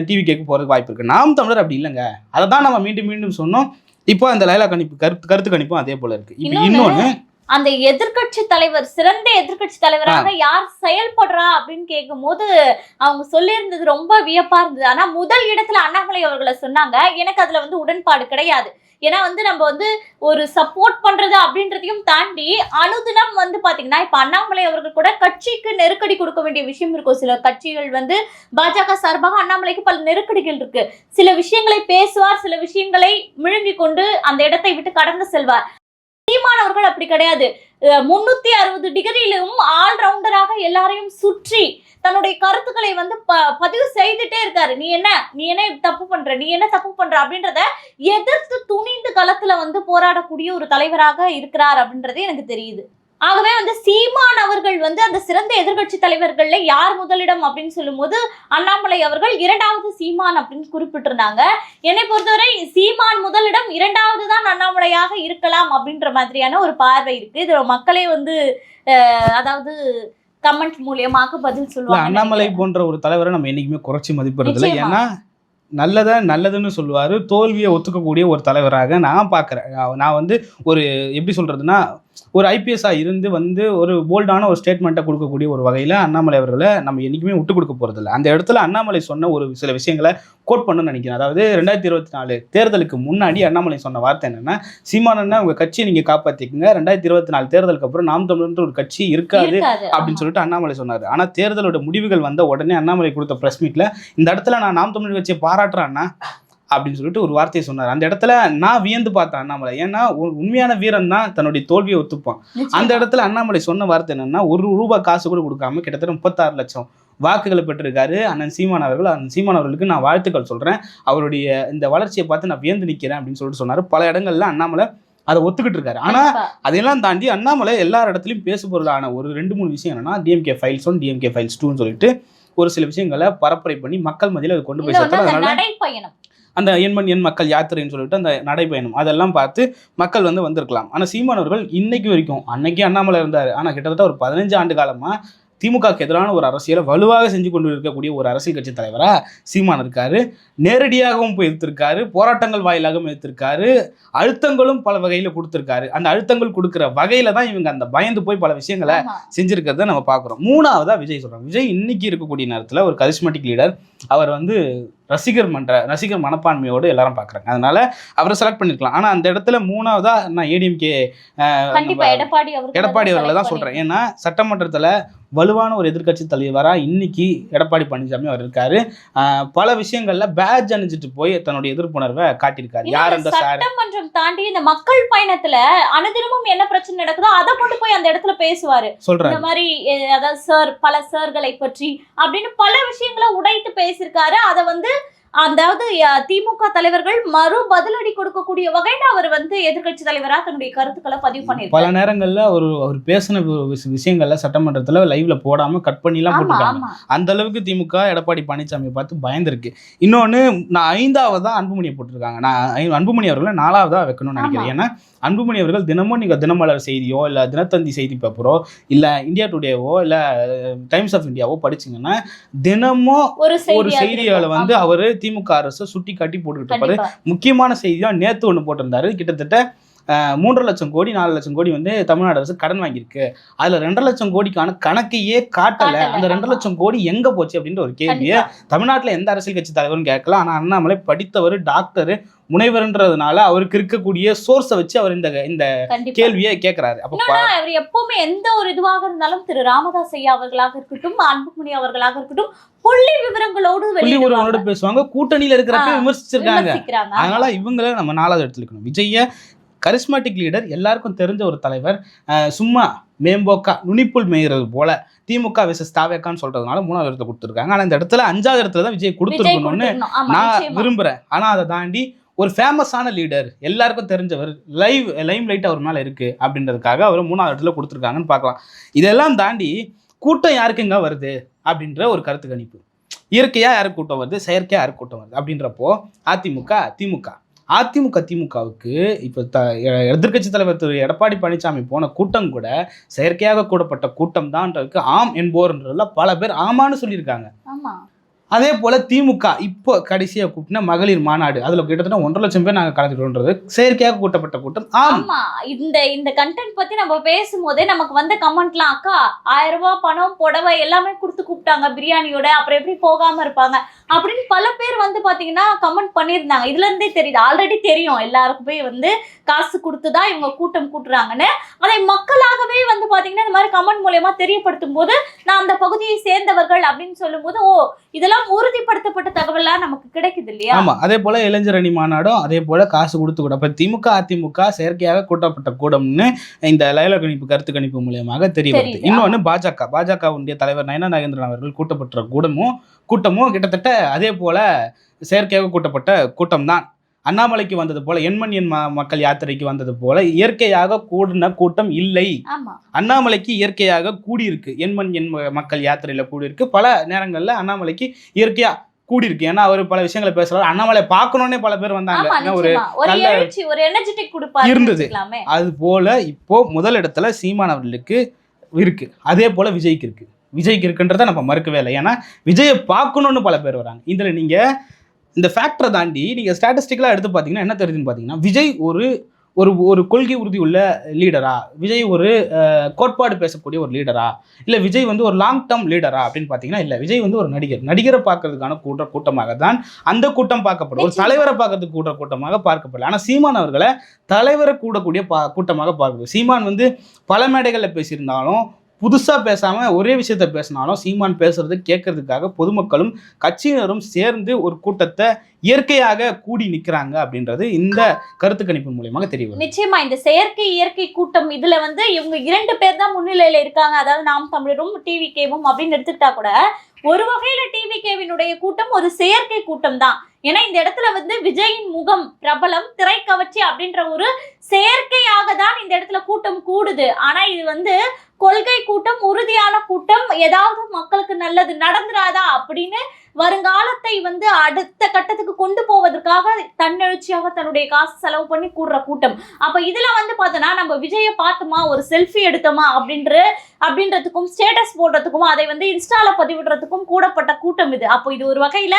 டிவி கேட்க போகிறதுக்கு வாய்ப்பு இருக்குது. நாம் தமிழர் அப்படி இல்லைங்க, அதை தான் நம்ம மீண்டும் மீண்டும் சொன்னோம். இப்போ அந்த லயோலா கணிப்பு கருத்து கணிப்பும் அதே போல இருக்கு. இப்போ இன்னொன்று, அந்த எதிர்கட்சி தலைவர், சிறந்த எதிர்கட்சி தலைவராக யார் செயல்படுறா அப்படின்னு கேட்கும் போது அவங்க சொல்லியிருந்தது ரொம்ப வியப்பா இருந்தது. ஆனா முதல் இடத்துல அண்ணாமலை அவர்களை சொன்னாங்க. எனக்கு அதுல வந்து உடன்பாடு கிடையாது. ஏன்னா வந்து நம்ம வந்து ஒரு சப்போர்ட் பண்றது அப்படின்றதையும் தாண்டி அனுதினம் வந்து பாத்தீங்கன்னா, இப்ப அண்ணாமலை அவர்கள் கூட கட்சிக்கு நெருக்கடி கொடுக்க வேண்டிய விஷயம் இருக்கும். சில கட்சிகள் வந்து பாஜக சார்பாக அண்ணாமலைக்கு பல நெருக்கடிகள் இருக்கு. சில விஷயங்களை பேசுவார், சில விஷயங்களை விழுங்கி கொண்டு அந்த இடத்தை விட்டு கடந்து செல்வார். சீமான் அவர்கள் அப்படி கிடையாது. 360 டிகிரியிலும் ஆல்ரவுண்டராக எல்லாரையும் சுற்றி தன்னுடைய கருத்துக்களை வந்து பதிவு செய்துட்டே இருக்காரு. நீ என்ன தப்பு பண்ற அப்படின்றத எதிர்த்து துணிந்து களத்துல வந்து போராடக்கூடிய ஒரு தலைவராக இருக்கிறார் அப்படின்றது எனக்கு தெரியுது. ஆகவே வந்து சீமான் அவர்கள் வந்து அந்த சிறந்த எதிர்கட்சி தலைவர்கள்ல யார் முதலிடம் அப்படின்னு சொல்லும் போது அண்ணாமலை அவர்கள் இரண்டாவது சீமான் அப்படின்னு குறிப்பிட்டிருந்தாங்க. என்னை பொறுத்தவரை சீமான் முதலிடம், இரண்டாவது தான் அண்ணாமலையாக இருக்கலாம் அப்படின்ற மாதிரியான ஒரு பார்வை இருக்கு. இது மக்களே வந்து அதாவது கமெண்ட் மூலியமாக பதில் சொல்லுவாங்க. அண்ணாமலை போன்ற ஒரு தலைவரை நம்ம என்னைக்குமே குறைச்சி மதிப்பிடுறதில்லை. ஏன்னா நல்லதுன்னு சொல்லுவார். தோல்வியை ஒத்துக்கக்கூடிய ஒரு தலைவராக நான் பார்க்குறேன். நான் வந்து ஒரு எப்படி சொல்கிறதுனா, ஒரு ஐபிஎஸ்ஸாக இருந்து வந்து ஒரு போல்டான ஒரு ஸ்டேட்மெண்ட்டை கொடுக்கக்கூடிய ஒரு வகையில் அண்ணாமலை அவர்களை நம்ம என்றைக்குமே விட்டு கொடுக்க போகிறதில்ல. அந்த இடத்துல அண்ணாமலை சொன்ன ஒரு சில விஷயங்களை கோட் பண்ணணும்னு நினைக்கிறேன். அதாவது 2024 தேர்தலுக்கு முன்னாடி அண்ணாமலை சொன்ன வார்த்தை என்னன்னா, சீமானன்னா உங்கள் கட்சியை நீங்கள் காப்பாற்றிக்குங்க, 2024 தேர்தலுக்கு அப்புறம் நாம் தமிழர் ஒரு கட்சி இருக்காது அப்படின்னு சொல்லிட்டு அண்ணாமலை சொன்னார். ஆனால் தேர்தலோட முடிவுகள் வந்த உடனே அண்ணாமலை கொடுத்த ப்ரெஸ் மீட்டில் இந்த இடத்துல நான் நாம் தமிழர் கட்சியை பாராட்டுறேன்னா அப்படின்னு சொல்லிட்டு ஒரு வார்த்தையை சொன்னார். அந்த இடத்துல நான் வியந்து பார்த்தேன் அண்ணாமலை. ஏன்னா உண்மையான வீரன் தான் தன்னுடைய தோல்வியை ஒத்துப்பான். அந்த இடத்துல அண்ணாமலை சொன்ன வார்த்தை என்னன்னா, ₹1 காசு கூட கொடுக்காம கிட்டத்தட்ட 36 லட்சம் வாக்குகளை பெற்றிருக்காரு அண்ணன் சீமான் அவர்கள். அண்ணன் சீமான் அவர்களுக்கு நான் வாழ்த்துக்கள் சொல்றேன், அவருடைய இந்த வளர்ச்சியை பார்த்து நான் வியந்து நிற்கிறேன் அப்படின்னு சொல்லிட்டு சொன்னார். பல இடங்கள்ல அண்ணாமலை அதை ஒத்துக்கிட்டு இருக்காரு. ஆனா அதெல்லாம் தாண்டி அண்ணாமலை எல்லா இடத்துலையும் பேசுபொருளான ஒரு 2-3 விஷயம் என்னன்னா, டிஎம்கே ஃபைல்ஸ் 1 டிஎம்கே ஃபைல்ஸ் 2ன்னு சொல்லிட்டு ஒரு சில விஷயங்களை பரப்புரை பண்ணி மக்கள் மத்தியில் அதை கொண்டு போய் சேர்த்தாங்க. அந்த எண் மக்கள் யாத்திரைன்னு சொல்லிட்டு அந்த நடைபயணம் அதெல்லாம் பார்த்து மக்கள் வந்திருக்கலாம். ஆனால் சீமானவர்கள் இன்னைக்கு வரைக்கும், அன்னைக்கு அண்ணாமலை இருந்தார், ஆனால் கிட்டத்தட்ட ஒரு 15 ஆண்டு காலமாக திமுகவுக்கு எதிரான ஒரு அரசியலை வலுவாக செஞ்சு கொண்டு இருக்கக்கூடிய ஒரு அரசியல் கட்சி தலைவராக சீமான் இருக்காரு. நேரடியாகவும் போய் எதிர்த்திருக்காரு, போராட்டங்கள் வாயிலாகவும் எதிர்த்திருக்காரு, அழுத்தங்களும் பல வகையில் கொடுத்துருக்காரு. அந்த அழுத்தங்கள் கொடுக்குற வகையில தான் இவங்க அந்த பயந்து போய் பல விஷயங்களை செஞ்சிருக்கிறத நம்ம பார்க்குறோம். 3ஆவதா விஜய் சொல்றாங்க. விஜய் இன்னைக்கு இருக்கக்கூடிய நேரத்தில் ஒரு கரிஸ்மேட்டிக் லீடர். அவர் ரசிகர் மனப்பான்மையோடு எல்லாரும் பார்க்குறாங்க. அதனால அவரை செலக்ட் பண்ணிருக்கலாம். ஆனால் அந்த இடத்துல 3ஆவதா நான் ஏடிஎம்கே எடப்பாடி அவர்களை தான் சொல்றேன். ஏன்னா சட்டமன்றத்தில் வலுவான ஒரு எதிர்கட்சி தலைவராக இன்னைக்கு எடப்பாடி பழனிசாமி அவர் இருக்காரு. பல விஷயங்கள்ல பேட்ஜ் அணிஞ்சிட்டு போய் தன்னுடைய எதிர்ப்புணர்வை காட்டியிருக்காரு. யார் அந்த சட்டமன்றம் தாண்டி இந்த மக்கள் பயணத்துல அனுதினமும் என்ன பிரச்சனை நடக்குதோ அதை கொண்டு போய் அந்த இடத்துல பேசுவாரு. சொல்றேன் இந்த மாதிரி, அதாவது பல சார்களை பற்றி அப்படின்னு பல விஷயங்களை உடைத்து பேசியிருக்காரு. அதை அதாவது திமுக தலைவர்கள் மறு பதிலடி கொடுக்கக்கூடிய வகையில அவர் எதிர்கட்சி தலைவரா தன்னுடைய கருத்துக்களை பதிவு பண்ணிருக்காரு. பல நேரங்கள்ல அவர் பேசின விஷயங்கள்ல சட்டமன்றத்துல லைவ்ல போடாம கட் பண்ணி எல்லாம் போட்டுருக்காங்க. அந்த அளவுக்கு திமுக எடப்பாடி பழனிசாமியை பார்த்து பயந்துருக்கு. இன்னொன்னு, நான் 5ஆவதா அன்புமணியை போட்டிருக்காங்க. நான் அன்புமணி அவர்களை 4ஆவதா வைக்கணும்னு நினைக்கிறேன். ஏன்னா அன்புமணி அவர்கள் தினமும் நீங்க தினமலர் செய்தியோ இல்ல தினத்தந்தி செய்தி பேப்பரோ இல்ல இந்தியா டுடேவோ இல்ல டைம்ஸ் ஆஃப் இந்தியாவோ படிச்சீங்கன்னா தினமும் ஒரு செய்தியால அவரு திமுக அரசு சுட்டி காட்டி போட்டுக்கிட்டு இருப்பாரு. முக்கியமான செய்தியா நேத்து ஒண்ணு போட்டிருந்தாரு. கிட்டத்தட்ட 3 லட்சம் கோடி 4 லட்சம் கோடி தமிழ்நாடு அரசு கடன் வாங்கியிருக்கு. அதுல 2 லட்சம் கோடிக்கான கணக்கையே காட்டல. அந்த 2 லட்சம் கோடி எங்க போச்சு அப்படின்ற ஒரு கேள்வியை தமிழ்நாட்டுல எந்த அரசியல் கட்சி தலைவரும் கேட்கலாம். ஆனா அண்ணாமலை படித்தவர், டாக்டர், முனைவர்ன்றதுனால அவருக்கு இருக்கக்கூடிய சோர்ஸை வச்சு அவர் இந்த கேள்வியை கேட்கிறாரு. அவர் எப்பவுமே எந்த ஒரு இதுவாக இருந்தாலும் திரு ராமதாஸ் ஐயா அவர்களாக இருக்கட்டும், அன்புமணி அவர்களாக இருக்கட்டும், புள்ளி விவரங்களோடு பேசுவாங்க. கூட்டணியில இருக்கிறப்ப விமர்சிச்சிருக்காங்க. அதனால இவங்களை நம்ம 4ஆவது இடத்துல இருக்கணும். விஜய கரிஸ்மேட்டிக் லீடர், எல்லாருக்கும் தெரிஞ்ச ஒரு தலைவர். சும்மா மேம்போக்கா நுனிப்புள் மேய்கிறது போல திமுக விசஸ் தாவேக்கான்னு சொல்றதுனால 3ஆவது இடத்துல கொடுத்துருக்காங்க. ஆனா இந்த இடத்துல 5ஆவது இடத்துல தான் விஜய் கொடுத்துருக்கணும்னு நான் விரும்புறேன். ஆனா அதை தாண்டி ஒரு ஃபேமஸான லீடர், எல்லாருக்கும் தெரிஞ்சவர், லைம் லைட் அவர் மேலே இருக்கு அப்படின்றதுக்காக அவர் 3ஆவது இடத்துல கொடுத்துருக்காங்கன்னு பார்க்கலாம். இதெல்லாம் தாண்டி கூட்டம் யாருக்குங்க வருது அப்படின்ற ஒரு கருத்து கணிப்பு. இயற்கையாக யாருக்கு கூட்டம் வருது, செயற்கையாக யாருக்கு கூட்டம் வருது அப்படின்றப்போ திமுகவுக்கு இப்போ எதிர்கட்சி தலைவர் திரு எடப்பாடி பழனிசாமி போன கூட்டம் கூட செயற்கையாக கூடப்பட்ட கூட்டம் தான்றதுக்கு ஆம் என்போர்ன்றதுல பல பேர் ஆமான்னு சொல்லியிருக்காங்க. அதே போல திமுக இப்போ கடைசியா கூட்டின மகளிர் மாநாடு, அதுல கிட்டத்தட்ட 1.5 லட்சம் பேர் நாங்க கலந்துட்டோம்ன்றது செயற்கையாக கூட்டப்பட்ட கூட்டம். ஆமா, இந்த கண்டென்ட் பத்தி நம்ம பேசும்போதே நமக்கு கமெண்ட்லாம், அக்கா 1000 ரூபாய் பணம் புடவை எல்லாமே கொடுத்து கூப்பிட்டாங்க பிரியாணியோட, அப்புறம் எப்படி போகாம இருப்பாங்க அப்படின்னு பல பேர் பாத்தீங்கன்னா கமெண்ட் பண்ணியிருந்தாங்க. இதுல இருந்தே தெரியுது, ஆல்ரெடி தெரியும் எல்லாருக்குமே காசு கொடுத்துதான் இவங்க கூட்டம் கூட்டுறாங்கன்னு. அதை மக்களாகவே பாத்தீங்கன்னா இந்த மாதிரி கமெண்ட் மூலமா தெரியப்படுத்தும் போது, நான் அந்த பகுதியை சேர்ந்தவர்கள் அப்படின்னு சொல்லும் போது, ஓ இதெல்லாம் உறுதிப்படுத்தப்பட்ட தகவலாம் நமக்கு கிடைக்குது இல்லையா? ஆமா, அதே போல இளைஞர் அணி மாநாடும் அதே போல காசு கொடுத்து கூட இப்ப திமுக அதிமுக செயற்கையாக கூட்டப்பட்ட கூட்டம்னு இந்த லயலா கணிப்பு கருத்து கணிப்பு மூலியமாக தெரிய வருது. இன்னொன்னு பாஜகவுடைய தலைவர் நயனா நாகேந்திரன் அவர்கள் கூட்டப்பட்ட கூட்டமும் கிட்டத்தட்ட அதே போல செயற்கையாக கூட்டப்பட்ட கூட்டம் தான். அண்ணாமலைக்கு வந்தது போல எண் மக்கள் யாத்திரைக்கு வந்தது போல இயற்கையாக கூடின கூட்டம் இல்லை. அண்ணாமலைக்கு இயற்கையாக கூடியிருக்கு, எண் மக்கள் யாத்திரையில கூடியிருக்கு. பல நேரங்கள்ல அண்ணாமலைக்கு இயற்கையா கூடியிருக்கு. ஏன்னா அவர் பல விஷயங்களை பேசுறாரு. அண்ணாமலை பார்க்கணும்னே பல பேர் வந்தாங்க, ஒரு இருந்தது. அது போல இப்போ முதல் இடத்துல சீமான் அவர்களுக்கு இருக்கு, அதே போல விஜய்க்கு இருக்குன்றத நம்ம மறுக்கவே இல்லை. ஏன்னா விஜயை பார்க்கணும்னு பல பேர் வராங்க. இதுல நீங்க இந்த ஃபேக்டரை தாண்டி நீங்கள் ஸ்டாட்டிஸ்டிக்கலாக எடுத்து பார்த்தீங்கன்னா என்ன தெரியுதுன்னு பார்த்தீங்கன்னா, விஜய் ஒரு கொள்கை உறுதி உள்ள லீடரா, விஜய் ஒரு கோட்பாடு பேசக்கூடிய ஒரு லீடரா, இல்லை விஜய் வந்து ஒரு லாங் டேர்ம் லீடரா அப்படின்னு பார்த்தீங்கன்னா இல்லை. விஜய் வந்து ஒரு நடிகரை பார்க்கறதுக்கான கூட்டமாக தான் அந்த கூட்டம் பார்க்கப்படும். ஒரு தலைவரை பார்க்கறதுக்கு கூட்டமாக பார்க்கப்படல. ஆனால் சீமான் அவர்களை தலைவரை கூடக்கூடிய கூட்டமாக பார்க்கணும். சீமான் வந்து பல மேடைகளில் பேசியிருந்தாலும் புதுசாக பேசாமல் ஒரே விஷயத்த பேசினாலும் சீமான் பேசுறது கேட்கறதுக்காக பொதுமக்களும் கட்சியினரும் சேர்ந்து ஒரு கூட்டத்தை இயற்கையாக கூடி நிற்கிறாங்க அப்படின்றது இந்த கருத்து கணிப்பு மூலியமாக தெரியும். நிச்சயமா இந்த செயற்கை இயற்கை கூட்டம் இதுல வந்து இவங்க 2 பேர் தான் முன்னிலையில இருக்காங்க. அதாவது நாம் தமிழரும் டிவிகேவும் அப்படின்னு எடுத்துக்கிட்டா கூட ஒரு வகையில டிவிகேவினுடைய கூட்டம் ஒரு செயற்கை கூட்டம் தான். ஏன்னா இந்த இடத்துல வந்து விஜயின் முகம் பிரபலம் திரைக்கவர்ச்சி அப்படின்ற ஒரு செயற்கையாக தான் இந்த இடத்துல கூட்டம் கூடுது. ஆனா இது வந்து கொள்கை கூட்டம், உறுதியான கூட்டம், ஏதாவது மக்களுக்கு நல்லது நடந்துராதா அப்படின்னு வருங்காலத்தை வந்து அடுத்த கட்டத்துக்கு கொண்டு போவதற்காக தன்னெழுச்சியாக தன்னுடைய காசு செலவு பண்ணி கூடுற கூட்டம். அப்ப இதுல வந்து பார்த்தோன்னா நம்ம விஜயை பார்த்தோமா ஒரு செல்ஃபி எடுத்தோமா அப்படின்றதுக்கும் ஸ்டேட்டஸ் போடுறதுக்கும் அதை வந்து இன்ஸ்டால பதிவிடுறதுக்கும் கூடப்பட்ட கூட்டம் இது. அப்போ இது ஒரு வகையில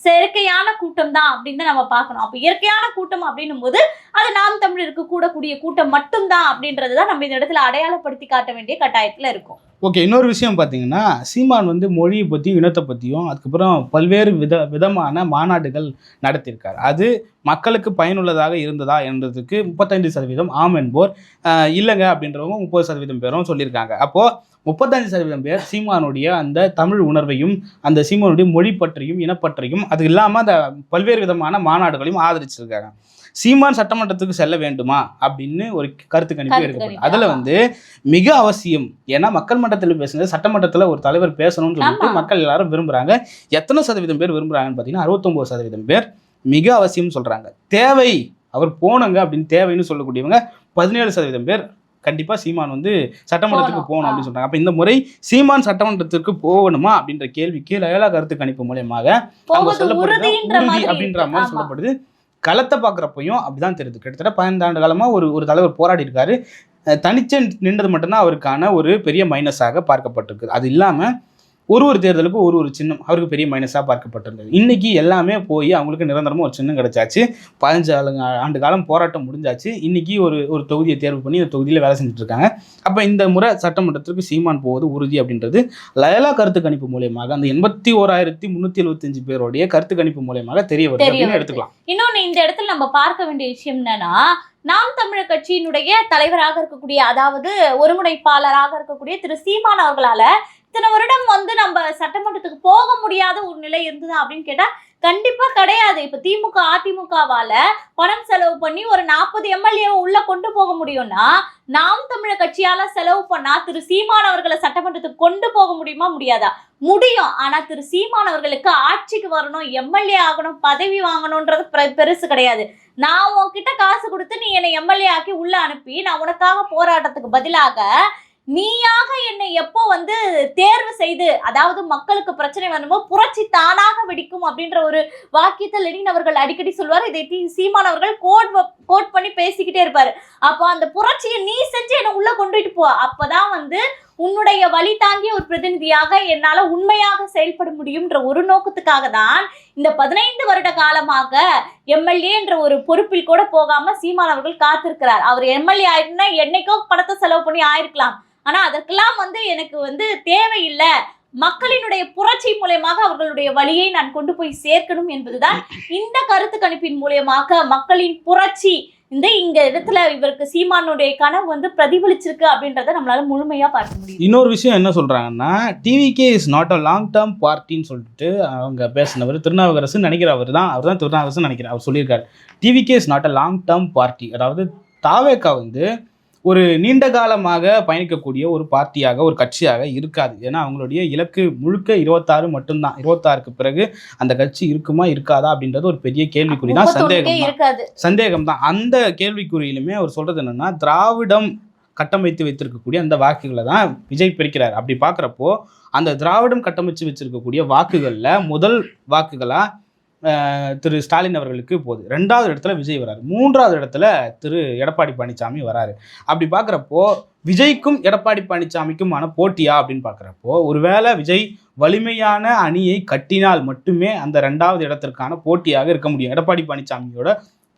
செயற்கையான கூட்டம் தான் அப்படின்னு தான் நம்ம பார்க்கணும். அப்போ இயற்கையான கூட்டம் அப்படின்னும் போது அது நாம் தமிழருக்கு கூடக்கூடிய கூட்டம் மட்டும்தான் அப்படின்றதுதான் நம்ம இந்த இடத்துல அடையாளப்படுத்தி காட்ட வேண்டிய கட்டாயத்துல இருக்கும். ஓகே, இன்னொரு விஷயம் பார்த்தீங்கன்னா சீமான் வந்து மொழியை பற்றியும் இனத்தை பற்றியும் அதுக்கப்புறம் பல்வேறு விதமான மாநாடுகள் நடத்தியிருக்கார். அது மக்களுக்கு பயனுள்ளதாக இருந்ததா என்றதுக்கு 35% ஆம் என்போர், இல்லைங்க அப்படின்றவங்க 30% பேரும் சொல்லியிருக்காங்க. அப்போது 35% பேர் சீமானுடைய அந்த தமிழ் உணர்வையும் அந்த சீமானுடைய மொழி பற்றியும் இனப்பற்றையும் அது இல்லாமல் அந்த பல்வேறு விதமான மாநாடுகளையும் ஆதரிச்சிருக்காங்க. சீமான் சட்டமன்றத்துக்கு செல்ல வேண்டுமா அப்படின்னு ஒரு கருத்து கணிப்பு எடுக்கப்படும். அதில் வந்து மிக அவசியம். ஏன்னா மக்கள் மன்றத்தில் பேசுனது சட்டமன்றத்தில் ஒரு தலைவர் பேசணும்னு சொல்லிட்டு மக்கள் எல்லாரும் விரும்புகிறாங்க. எத்தனை சதவீதம் பேர் விரும்புகிறாங்கன்னு பார்த்தீங்கன்னா 69% பேர் மிக அவசியம் சொல்கிறாங்க. தேவை அவர் போனங்க அப்படின்னு தேவைன்னு சொல்லக்கூடியவங்க 17% பேர் கண்டிப்பாக சீமான் வந்து சட்டமன்றத்துக்கு போகணும் அப்படின்னு சொல்கிறாங்க. அப்போ இந்த முறை சீமான் சட்டமன்றத்திற்கு போகணுமா அப்படின்ற கேள்விக்கு லயோலா கருத்து கணிப்பு மூலயமாக சொல்லப்படுது உறுதி அப்படின்ற மாதிரி சொல்லப்படுது. களத்தை பார்க்குறப்பையும் அப்படிதான் தெரியுது. கிட்டத்தட்ட 15 ஆண்டு காலமாக ஒரு தலைவர் போராடி இருக்காரு. தனிச்சு நின்றது மட்டும்தான் அவருக்கான ஒரு பெரிய மைனஸாக பார்க்கப்பட்டிருக்கு. அது இல்லாமல் ஒரு தேர்தலுக்கு ஒரு சின்னம் அவருக்கு பெரிய மைனஸாக பார்க்கப்பட்டிருந்தது. இன்றைக்கி எல்லாமே போய் அவங்களுக்கு நிரந்தரமாக ஒரு சின்னம் கிடச்சாச்சு. 15 ஆண்டு காலம் போராட்டம் முடிஞ்சாச்சு. இன்றைக்கி ஒரு தொகுதியை தேர்வு பண்ணி இந்த தொகுதியில் வேலை செஞ்சுட்ருக்காங்க. அப்போ இந்த முறை சட்டமன்றத்திற்கு சீமான் போவது உறுதி அப்படின்றது லயோலா கருத்து கணிப்பு மூலியமாக அந்த 81,375 பேருடைய கருத்து கணிப்பு மூலியமாக தெரிய வருது அப்படின்னு எடுத்துக்கலாம். இன்னொன்று இந்த இடத்துல நம்ம பார்க்க வேண்டிய விஷயம் என்னன்னா, நாம் தமிழர் கட்சியினுடைய தலைவராக இருக்கக்கூடிய அதாவது ஒருங்கிணைப்பாளராக இருக்கக்கூடிய திரு சீமான் அவர்களால இத்தனை வருடம் வந்து நம்ம சட்டமன்றத்துக்கு போக முடியாத ஒரு நிலை இருந்ததா அப்படின்னு கேட்டா கண்டிப்பா கிடையாது. இப்ப திமுக அதிமுகவால பணம் செலவு பண்ணி ஒரு 40 எம்எல்ஏ உள்ள கொண்டு போக முடியும்னா நாம் தமிழர் கட்சியால செலவு பண்ணா திரு சீமான் அவர்களை சட்டமன்றத்துக்கு கொண்டு போக முடியுமா? முடியாதா? முடியும். ஆனா திரு சீமான் அவர்களுக்கு ஆட்சிக்கு வரணும், எம்எல்ஏ ஆகணும், பதவி வாங்கணும்ன்றது பெருசு கிடையாது. நான் உன்கிட்ட காசு கொடுத்து நீ என்னை எம்எல்ஏ ஆக்கி உள்ள அனுப்பி நான் உனக்காக போராட்டத்துக்கு பதிலாக நீயாக என்னை எப்போ வந்து தேர்வு செய்து அதாவது மக்களுக்கு பிரச்சனை வருமோ புரட்சி தானாக வெடிக்கும் அப்படின்ற ஒரு வாக்கியத்தை லெனின் அவர்கள் அடிக்கடி சொல்வார். இதை சீமான் அவர்கள் கோட் பண்ணி பேசிக்கிட்டே இருப்பாரு. அப்போ அந்த புரட்சியை நீ செஞ்சு என்னை உள்ள கொண்டுட்டு போ, அப்பதான் வந்து உன்னுடைய வழி தாங்கிய ஒரு பிரதிநிதியாக என்னால உண்மையாக செயல்பட முடியும்ன்ற ஒரு நோக்கத்துக்காக தான் இந்த 15 வருட காலமாக எம்எல்ஏ என்ற ஒரு பொறுப்பில் கூட போகாம சீமான் அவர்கள் காத்திருக்கிறார். அவர் எம்எல்ஏ ஆயிருந்தா என்னைக்கோ பணத்தை செலவு பண்ணி ஆயிருக்கலாம். ஆனா அதற்கெல்லாம் வந்து எனக்கு வந்து தேவையில்லை, மக்களினுடைய புரட்சி மூலமாக அவர்களுடைய வழியை நான் கொண்டு போய் சேர்க்கணும் என்பதுதான் இந்த கருத்து கணிப்பின் மூலமாக மக்களின் புரட்சி இந்த இடத்துல இவருக்கு சீமானுடைய கனவு வந்து பிரதிபலிச்சிருக்கு அப்படின்றத நம்மளால முழுமையா பார்க்க முடியும். இன்னொரு விஷயம் என்ன சொல்றாங்கன்னா, TVK is not a long term பார்ட்டின்னு சொல்லிட்டு அவங்க பேசினவர் திருநாவுக்கரசு நினைக்கிறேன். அவர் தான் திருநாவுக்கரசு நினைக்கிறேன். அவர் சொல்லியிருக்காரு TVK is not a long term party. அதாவது தாவேகா வந்து ஒரு நீண்ட காலமாக பயணிக்கக்கூடிய ஒரு பார்ட்டியாக ஒரு கட்சியாக இருக்காது. ஏன்னா அவங்களுடைய இலக்கு முழுக்க 26 மட்டும்தான். 26க்கு பிறகு அந்த கட்சி இருக்குமா இருக்காதா அப்படின்றது ஒரு பெரிய கேள்விக்குறி தான், சந்தேகம் தான். அந்த கேள்விக்குறியிலுமே அவர் சொல்றது என்னன்னா, திராவிடம் கட்டமைத்து வைத்திருக்கக்கூடிய அந்த வாக்குகளை தான் விஜய் பிரிக்கிறார். அப்படி பார்க்குறப்போ அந்த திராவிடம் கட்டமைச்சு வச்சிருக்கக்கூடிய வாக்குகளில் முதல் வாக்குகளாக திரு ஸ்டாலின் அவர்களுக்கு போகுது. 2வது இடத்துல விஜய் வராரு. 3வது இடத்துல திரு எடப்பாடி பழனிசாமி வராரு. அப்படி பார்க்குறப்போ விஜய்க்கும் எடப்பாடி பழனிசாமிக்குமான போட்டியா அப்படின்னு பார்க்குறப்போ ஒருவேளை விஜய் வலிமையான அணியை கட்டினால் மட்டுமே அந்த 2வது இடத்திற்கான போட்டியாக இருக்க முடியும். எடப்பாடி பழனிசாமியோட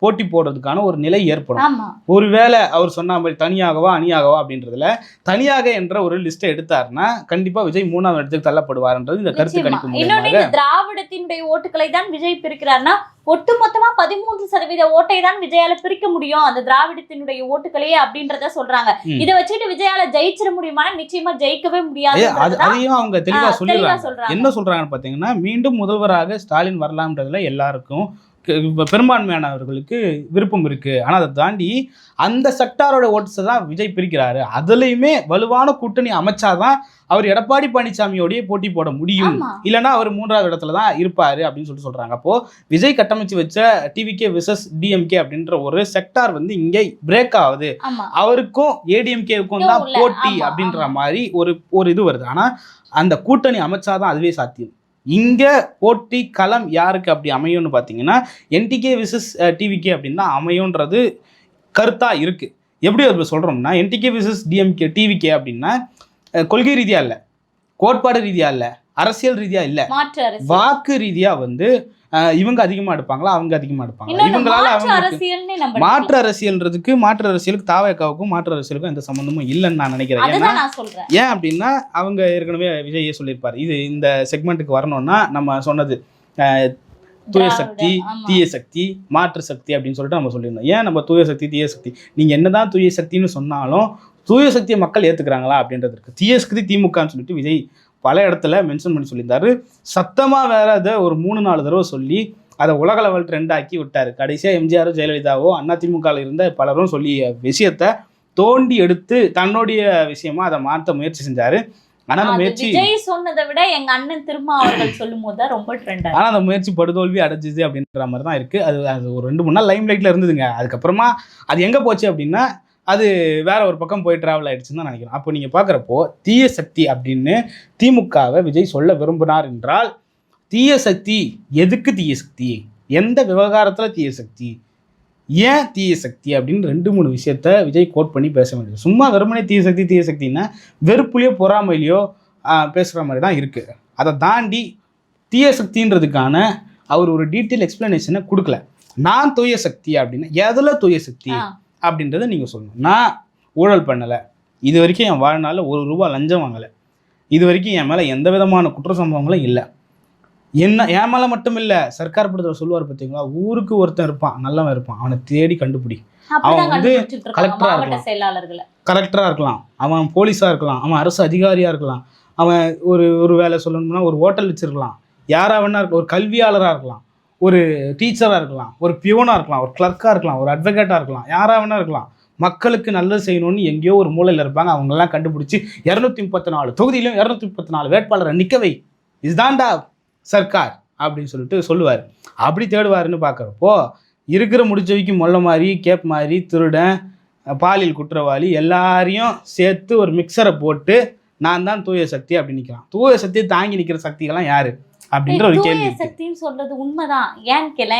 போட்டி போடுறதுக்கான ஒரு நிலை ஏற்படும். ஆமா. ஒருவேளை அவர் சொன்ன மாதிரி தனியாகவா அணியாகவா அப்படின்றதுல தனியாக என்ற ஒரு லிஸ்ட்டை எடுத்தாருன்னா கண்டிப்பா விஜய் 3ஆவது இடத்துக்கு தள்ளப்படுவார்ன்றது இந்த கருத்து கணிப்பு இன்னொன்னு, இந்த திராவிடத்தினுடைய ஓட்டுகளை தான் விஜய் பிரிக்கிறார்னா ஒட்டுமொத்தமா 13% ஓட்டை தான் விஜயால பிரிக்க முடியும் அந்த திராவிடத்தினுடைய ஓட்டுகளையே அப்படின்றத சொல்றாங்க. இதை வச்சுட்டு விஜயால ஜெயிச்சிட முடியுமா? நிச்சயமா ஜெயிக்கவே முடியாது. அதையும் அவங்க தெளிவா சொல்லிடுறாங்க. என்ன சொல்றாங்கன்னு பாத்தீங்கன்னா, மீண்டும் முதல்வராக ஸ்டாலின் வரலாம்ன்றதுல எல்லாருக்கும் பெரும்பான்மையானவர்களுக்கு விருப்பம் இருக்கு. ஆனா அதை தாண்டி அந்த செக்டாரோட ஓட்ஸை தான் விஜய் பிரிக்கிறாரு. அதுலயுமே வலுவான கூட்டணி அமைச்சாதான் அவர் எடப்பாடி பழனிசாமியோடய போட்டி போட முடியும், இல்லைன்னா அவர் 3ஆவது இடத்துல தான் இருப்பாரு அப்படின்னு சொல்றாங்க. அப்போ விஜய் கட்டமைச்சு வச்ச டிவிகே விசஸ் டிஎம்கே அப்படின்ற ஒரு செக்டார் வந்து இங்கே பிரேக் ஆகுது. அவருக்கும் ஏடிஎம்கேவுக்கும் தான் போட்டி அப்படின்ற மாதிரி ஒரு இது வருது. ஆனா அந்த கூட்டணி அமைச்சாதான் அதுவே சாத்தியம். இங்க போட்டி களம் யாருக்கு அப்படி அமையும்னு பார்த்தீங்கன்னா என்டிகே விசஸ் டிவிகே அப்படின்னு தான் அமையும்ன்றது கருத்தா இருக்கு. எப்படி அது சொல்றோம்னா, என்டிகே விசஸ் டிஎம்கே டிவிகே அப்படின்னா கொள்கை ரீதியா இல்ல, கோட்பாடு ரீதியா இல்ல, அரசியல் ரீதியா இல்ல, வாக்கு ரீதியா வந்து இவங்க அதிகமா எடுப்பாங்களா அவங்க அதிகமா எடுப்பாங்க. இவங்களால அவங்க மாற்று அரசியலுக்கு தாவேக்காவுக்கும் மாற்று அரசியலுக்கும் எந்த சம்பந்தமும் இல்லைன்னு நான் நினைக்கிறேன். ஏன் அப்படின்னா அவங்க ஏற்கனவே விஜயே சொல்லியிருப்பாரு, இது இந்த செக்மெண்ட்டுக்கு வரணும்னா நம்ம சொன்னது தூய சக்தி தீய சக்தி மாற்று சக்தி அப்படின்னு சொல்லிட்டு நம்ம சொல்லியிருந்தோம். ஏன் நம்ம தூய சக்தி தீய சக்தி, நீங்க என்னதான் தூய சக்தின்னு சொன்னாலும் தூய சக்தியை மக்கள் ஏத்துக்கிறாங்களா அப்படின்றது இருக்கு. தீய சக்தி திமுகன்னு சொல்லிட்டு விஜய் பல இடத்துல மென்ஷன் பண்ணி சொல்லியிருந்தாரு. சத்தமா வேற அதை ஒரு 3-4 தடவை சொல்லி அதை உலக லெவல் ட்ரெண்ட் ஆக்கி விட்டாரு. கடைசியா எம்ஜிஆரோ ஜெயலலிதாவோ அதிமுகவில் இருந்த பலரும் சொல்லிய விஷயத்த தோண்டி எடுத்து தன்னுடைய விஷயமா அதை மாற்ற முயற்சி செஞ்சாரு. ஆனா அந்த முயற்சி சொன்னதை விட எங்க அண்ணன் திருமாவர்கள் சொல்லும் போது ரொம்ப ட்ரெண்ட். ஆனா அந்த முயற்சி படுதோல்வி அடைஞ்சிது அப்படின்ற மாதிரி தான் இருக்கு. அது ஒரு 2-3 நாள் லைம் லைட்ல இருந்ததுங்க. அதுக்கப்புறமா அது எங்க போச்சு அப்படின்னா அது வேற ஒரு பக்கம் போய் டிராவல் ஆயிடுச்சுன்னு தான் நினைக்கிறேன். அப்போ நீங்க பாக்குறப்போ தீய சக்தி அப்படின்னு திமுகவை விஜய் சொல்ல விரும்பினார் என்றால், தீய சக்தி எதுக்கு தீய சக்தி, எந்த விவகாரத்துல தீய சக்தி, ஏன் தீய சக்தி அப்படின்னு 2-3 விஷயத்த விஜய் கோட் பண்ணி பேச வேண்டியது. சும்மா வெறுமனே தீய சக்தின்னா வெறுப்புலையோ பொறாமையிலையோ பேசுகிற மாதிரி தான் இருக்குது. அதை தாண்டி தீய சக்தின்றதுக்கான அவர் ஒரு டீட்டெயில் எக்ஸ்பிளனேஷனை கொடுக்கல. நான் தூய சக்தி அப்படின்னா எதில் தூய சக்தி அப்படின்றத நீங்கள் சொல்லணும். நான் ஊழல் பண்ணலை, இது வரைக்கும் என் வாழ்நாளில் ₹1 லஞ்சம் வாங்கலை, இது வரைக்கும் என் மேலே எந்த விதமான குற்ற சம்பவங்களும் இல்லை, என்ன என் மேலே மட்டும் இல்லை, சர்க்கார் படத்தில் சொல்லுவார் பார்த்தீங்களா, ஊருக்கு ஒருத்தன் இருப்பான் நல்லவன் இருப்பான், அவனை தேடி கண்டுபிடி. அவன் வந்து கலெக்டராக இருக்கலாம், அவன் போலீஸாக இருக்கலாம், அவன் அரசு அதிகாரியாக இருக்கலாம், அவன் ஒரு வேலை சொல்லணும்னா ஒரு ஹோட்டல் வச்சிருக்கலாம், யாராக வேணா இருக்கலாம், ஒரு கல்வியாளராக இருக்கலாம், ஒரு டீச்சராக இருக்கலாம், ஒரு பியூனாக இருக்கலாம், ஒரு கிளர்க்காக இருக்கலாம், ஒரு அட்வொகேட்டாக இருக்கலாம், யாராக வேணா இருக்கலாம். மக்களுக்கு நல்லது செய்யணும்னு எங்கேயோ ஒரு மூலையில் இருப்பாங்க. அவங்கெல்லாம் கண்டுபிடிச்சி 234 தொகுதியிலும் 234 வேட்பாளரை நிற்கவை, இதுதான்டா சர்க்கார் அப்படின்னு சொல்லிட்டு சொல்லுவார். அப்படி தேடுவாருன்னு பார்க்குறப்போ இருக்கிற முடிச்சவைக்கு மொல்ல மாதிரி கேப் மாதிரி திருடன் பாலியல் குற்றவாளி எல்லாரையும் சேர்த்து ஒரு மிக்சரை போட்டு நான் தான் தூய சக்தி அப்படின்னு நிற்கிறான். தூய சக்தியை தாங்கி நிற்கிற சக்திகள்லாம் யாரு அப்படின்ற ஒரு கேள்வி. சக்தின்னு சொல்றது உண்மைதான். ஏன்னு கேள,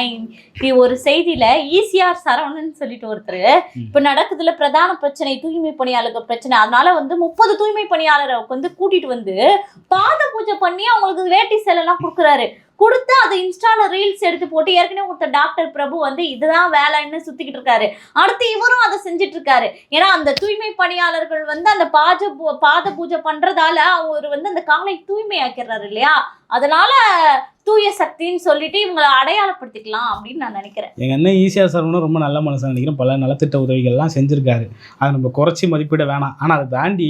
ஒரு செய்தியில ஈசிஆர் சரவணன் சொல்லிட்டு ஒருத்தர் இப்ப நடக்குதுல பிரதான பிரச்சனை தூய்மை பணியாளர்கள் பிரச்சனை, அதனால வந்து 30 தூய்மை பணியாளரை வந்து கூட்டிட்டு வந்து பாத பூஜை பண்ணி அவங்களுக்கு வேட்டி சேலை எல்லாம் கொடுக்குறாரு. கொடுத்து அதை இன்ஸ்டால ரீல்ஸ் எடுத்து போட்டு ஏற்கனவே ஒருத்தர் டாக்டர் பிரபு வந்து இதுதான் வேலைன்னு சுத்திக்கிட்டு இருக்காரு. அடுத்து இவரும் அதை செஞ்சுட்டு இருக்காரு. ஏன்னா அந்த தூய்மை பணியாளர்கள் வந்து அந்த பாத பூஜை பண்றதால அவர் வந்து அந்த காலை தூய்மை ஆக்கிறாரு இல்லையா, அதனால தூய சக்தின்னு சொல்லிட்டு இவங்களை அடையாளப்படுத்திக்கலாம் அப்படின்னு நான் நினைக்கிறேன். எங்க அண்ணன் ஈசிஆர் சரவணன் ரொம்ப நல்ல மனசு நினைக்கிறேன். பல நலத்திட்ட உதவிகள்லாம் செஞ்சிருக்காரு, அதை நம்ம குறைச்சி மதிப்பிட வேணாம். ஆனால் அதை தாண்டி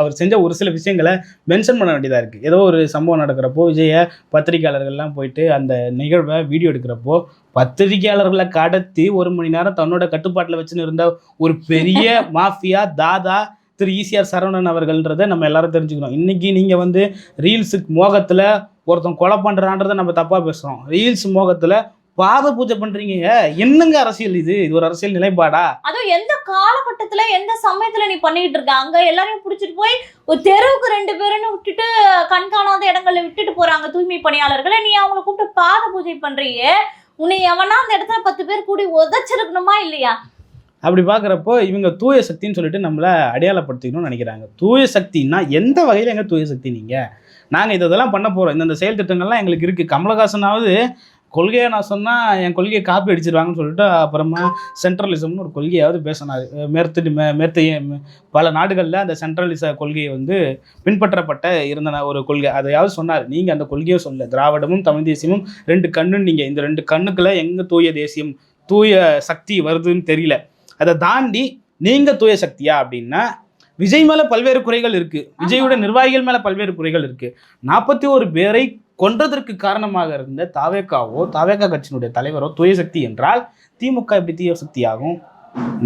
அவர் செஞ்ச ஒரு சில விஷயங்களை மென்ஷன் பண்ண வேண்டியதாக இருக்குது. ஏதோ ஒரு சம்பவம் நடக்கிறப்போ விஜய பத்திரிகையாளர்கள்லாம் போயிட்டு அந்த நிகழ்வை வீடியோ எடுக்கிறப்போ பத்திரிகையாளர்களை கடத்தி 1 மணி நேரம் தன்னோட கட்டுப்பாட்டில் வச்சுன்னு இருந்த ஒரு பெரிய மாஃபியா தாதா திரு ஈசிஆர் சரவணன் அவர்கள்ன்றதை நம்ம எல்லாரும் தெரிஞ்சுக்கணும். இன்னைக்கு நீங்கள் வந்து ரீல்ஸுக்கு மோகத்தில் ஒருத்தன் கொலை பண்ணுறான்றதை நம்ம தப்பாக பேசுகிறோம். ரீல்ஸ் மோகத்தில் பாத பூஜை பண்றீங்க, என்னங்க அரசியல் இது ஒரு அரசியல் நிலைப்பாடா? அதுவும் எந்த காலகட்டத்துல எந்த சமயத்துல நீ பண்ணிட்டு இருக்க? அங்க எல்லாரையும் புடிச்சிட்டு போய் ஒரு தெருவுக்கு 2 பேருன்னு விட்டுட்டு கண்காணாத இடங்கள்ல விட்டுட்டு போறாங்க தூய்மை பணியாளர்களை. நீ அவங்களை கூப்பிட்டு பாத பூஜை பண்றீங்க, உன்னை எவனா அந்த இடத்துல 10 பேர் கூடி உதச்சிருக்கணுமா இல்லையா? அப்படி பார்க்குறப்போ இவங்க தூய சக்தின்னு சொல்லிட்டு நம்மளை அடையாளப்படுத்திக்கணும்னு நினைக்கிறாங்க. தூய சக்தின்னா எந்த வகையில் எங்க தூய சக்தி? நீங்கள் நாங்கள் இதெல்லாம் பண்ண போகிறோம், இந்த செயல் திட்டங்கள்லாம் எங்களுக்கு இருக்குது. கமலஹாசனாவது கொள்கையை நான் சொன்னால் என் கொள்கையை காப்பி அடிச்சிருவாங்கன்னு சொல்லிட்டு அப்புறமா சென்ட்ரலிசம்னு ஒரு கொள்கையாவது பேசினார். மேற்று பல நாடுகளில் அந்த சென்ட்ரலிச கொள்கையை வந்து பின்பற்றப்பட்ட இருந்த ஒரு கொள்கை அதையாவது சொன்னார். நீங்கள் அந்த கொள்கையை சொல்ல, திராவிடமும் தமிழ் தேசியமும் 2 கண்ணுன்னு நீங்கள் இந்த 2 கண்ணுக்குள்ள எங்கே தூய தேசியம் தூய சக்தி வருதுன்னு தெரியல. அதை தாண்டி நீங்கள் தூய சக்தியா அப்படின்னா விஜய் மேலே பல்வேறு குறைகள் இருக்குது, விஜயோட நிர்வாகிகள் மேலே பல்வேறு குறைகள் இருக்குது. 41 பேரை கொன்றதற்கு காரணமாக இருந்த தாவேகா கட்சியினுடைய தலைவரோ தூய சக்தி என்றால் திமுக எப்படி தூய சக்தி ஆகும்?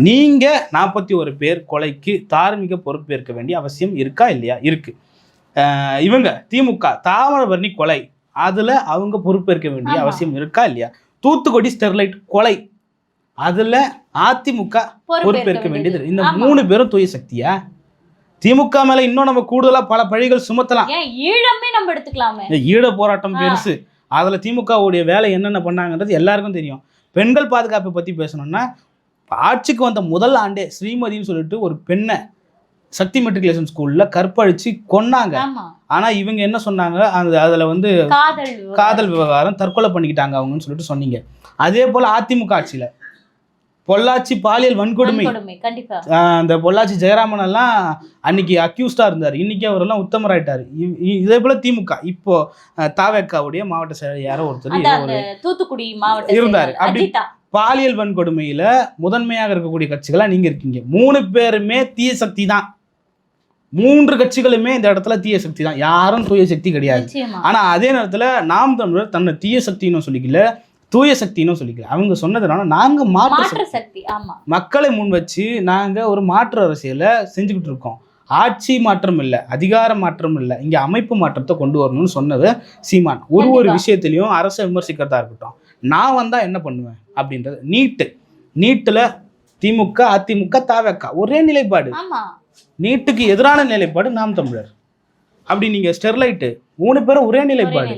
நீங்க 41 பேர் கொலைக்கு தார்மீக பொறுப்பேற்க வேண்டிய அவசியம் இருக்கா இல்லையா? இருக்கு. இவங்க திமுக தாமிரபரணி கொலை, அதுல அவங்க பொறுப்பேற்க வேண்டிய அவசியம் இருக்கா இல்லையா? தூத்துக்குடி ஸ்டெர்லைட் கொலை, அதுல அதிமுக பொறுப்பேற்க வேண்டியது. இந்த 3 பேரும் தூய சக்தியா? திமுக மேல இன்னும் நம்ம கூடுதலா பல பழிகள் சுமத்தலாம். ஈழமே நம்ம எடுத்துக்கலாமே. ஈழ போராட்டம் பெருசு. அதுல திமுகவுடைய வேலை என்னென்ன பண்ணாங்கன்றது எல்லாருக்கும் தெரியும். பெண்கள் பாதுகாப்பை பத்தி பேசணும்னா ஆட்சிக்கு வந்த முதல் ஆண்டே ஸ்ரீமதின்னு சொல்லிட்டு ஒரு பெண்ணை சக்தி மெட்ரிகுலேஷன் ஸ்கூல்ல கற்பழிச்சு கொன்னாங்க. ஆனா இவங்க என்ன சொன்னாங்க, அதுல வந்து காதல் விவகாரம், தற்கொலை பண்ணிக்கிட்டாங்க அவங்கன்னு சொல்லிட்டு சொன்னீங்க. அதே போல அதிமுக ஆட்சியில பொள்ளாச்சி பாலியல் வன்கொடுமை, அந்த பொள்ளாச்சி ஜெயராமன் எல்லாம் அன்னைக்கு அக்யூஸ்டா இருந்தார், இன்னைக்கு அவரெல்லாம் உத்தமராயிட்டாரு. இதே போல திமுக இப்போ தாவேக்காவுடைய மாவட்ட செயலர் யாரோ ஒருத்தர் தூத்துக்குடி மாவட்ட இருந்தாரு. அப்படி பாலியல் வன்கொடுமையில முதன்மையாக இருக்கக்கூடிய கட்சிகளா நீங்க இருக்கீங்க. 3 பேருமே தீய சக்தி தான். 3 கட்சிகளுமே இந்த இடத்துல தீய சக்தி தான், யாரும் தூய சக்தி கிடையாது. ஆனா அதே நேரத்துல நாம் தமிழர் தன்னை தீய சக்தின்னு சொல்லிக்கல, தூய சக்தின்னு சொல்லிக்கல. அவங்க சொன்னதுனால நாங்க மாற்று சக்தி, மக்களை முன் வச்சு நாங்க ஒரு மாற்று அரசியலை செஞ்சுக்கிட்டு இருக்கோம். ஆட்சி மாற்றம் இல்லை, அதிகார மாற்றம் இல்லை, இங்க அமைப்பு மாற்றத்தை கொண்டு வரணும்னு சொன்னது சீமான். ஒரு விஷயத்திலையும் அரசை விமர்சிக்கிறதா இருக்கட்டும், நான் வந்தா என்ன பண்ணுவேன் அப்படின்றது. நீட்டுல திமுக அதிமுக தாவேக்கா ஒரே நிலைப்பாடு, நீட்டுக்கு எதிரான நிலைப்பாடு நாம் தமிழர். அப்படி நீங்க ஸ்டெர்லைட்டு 3 பேரும் ஒரே நிலைப்பாடு,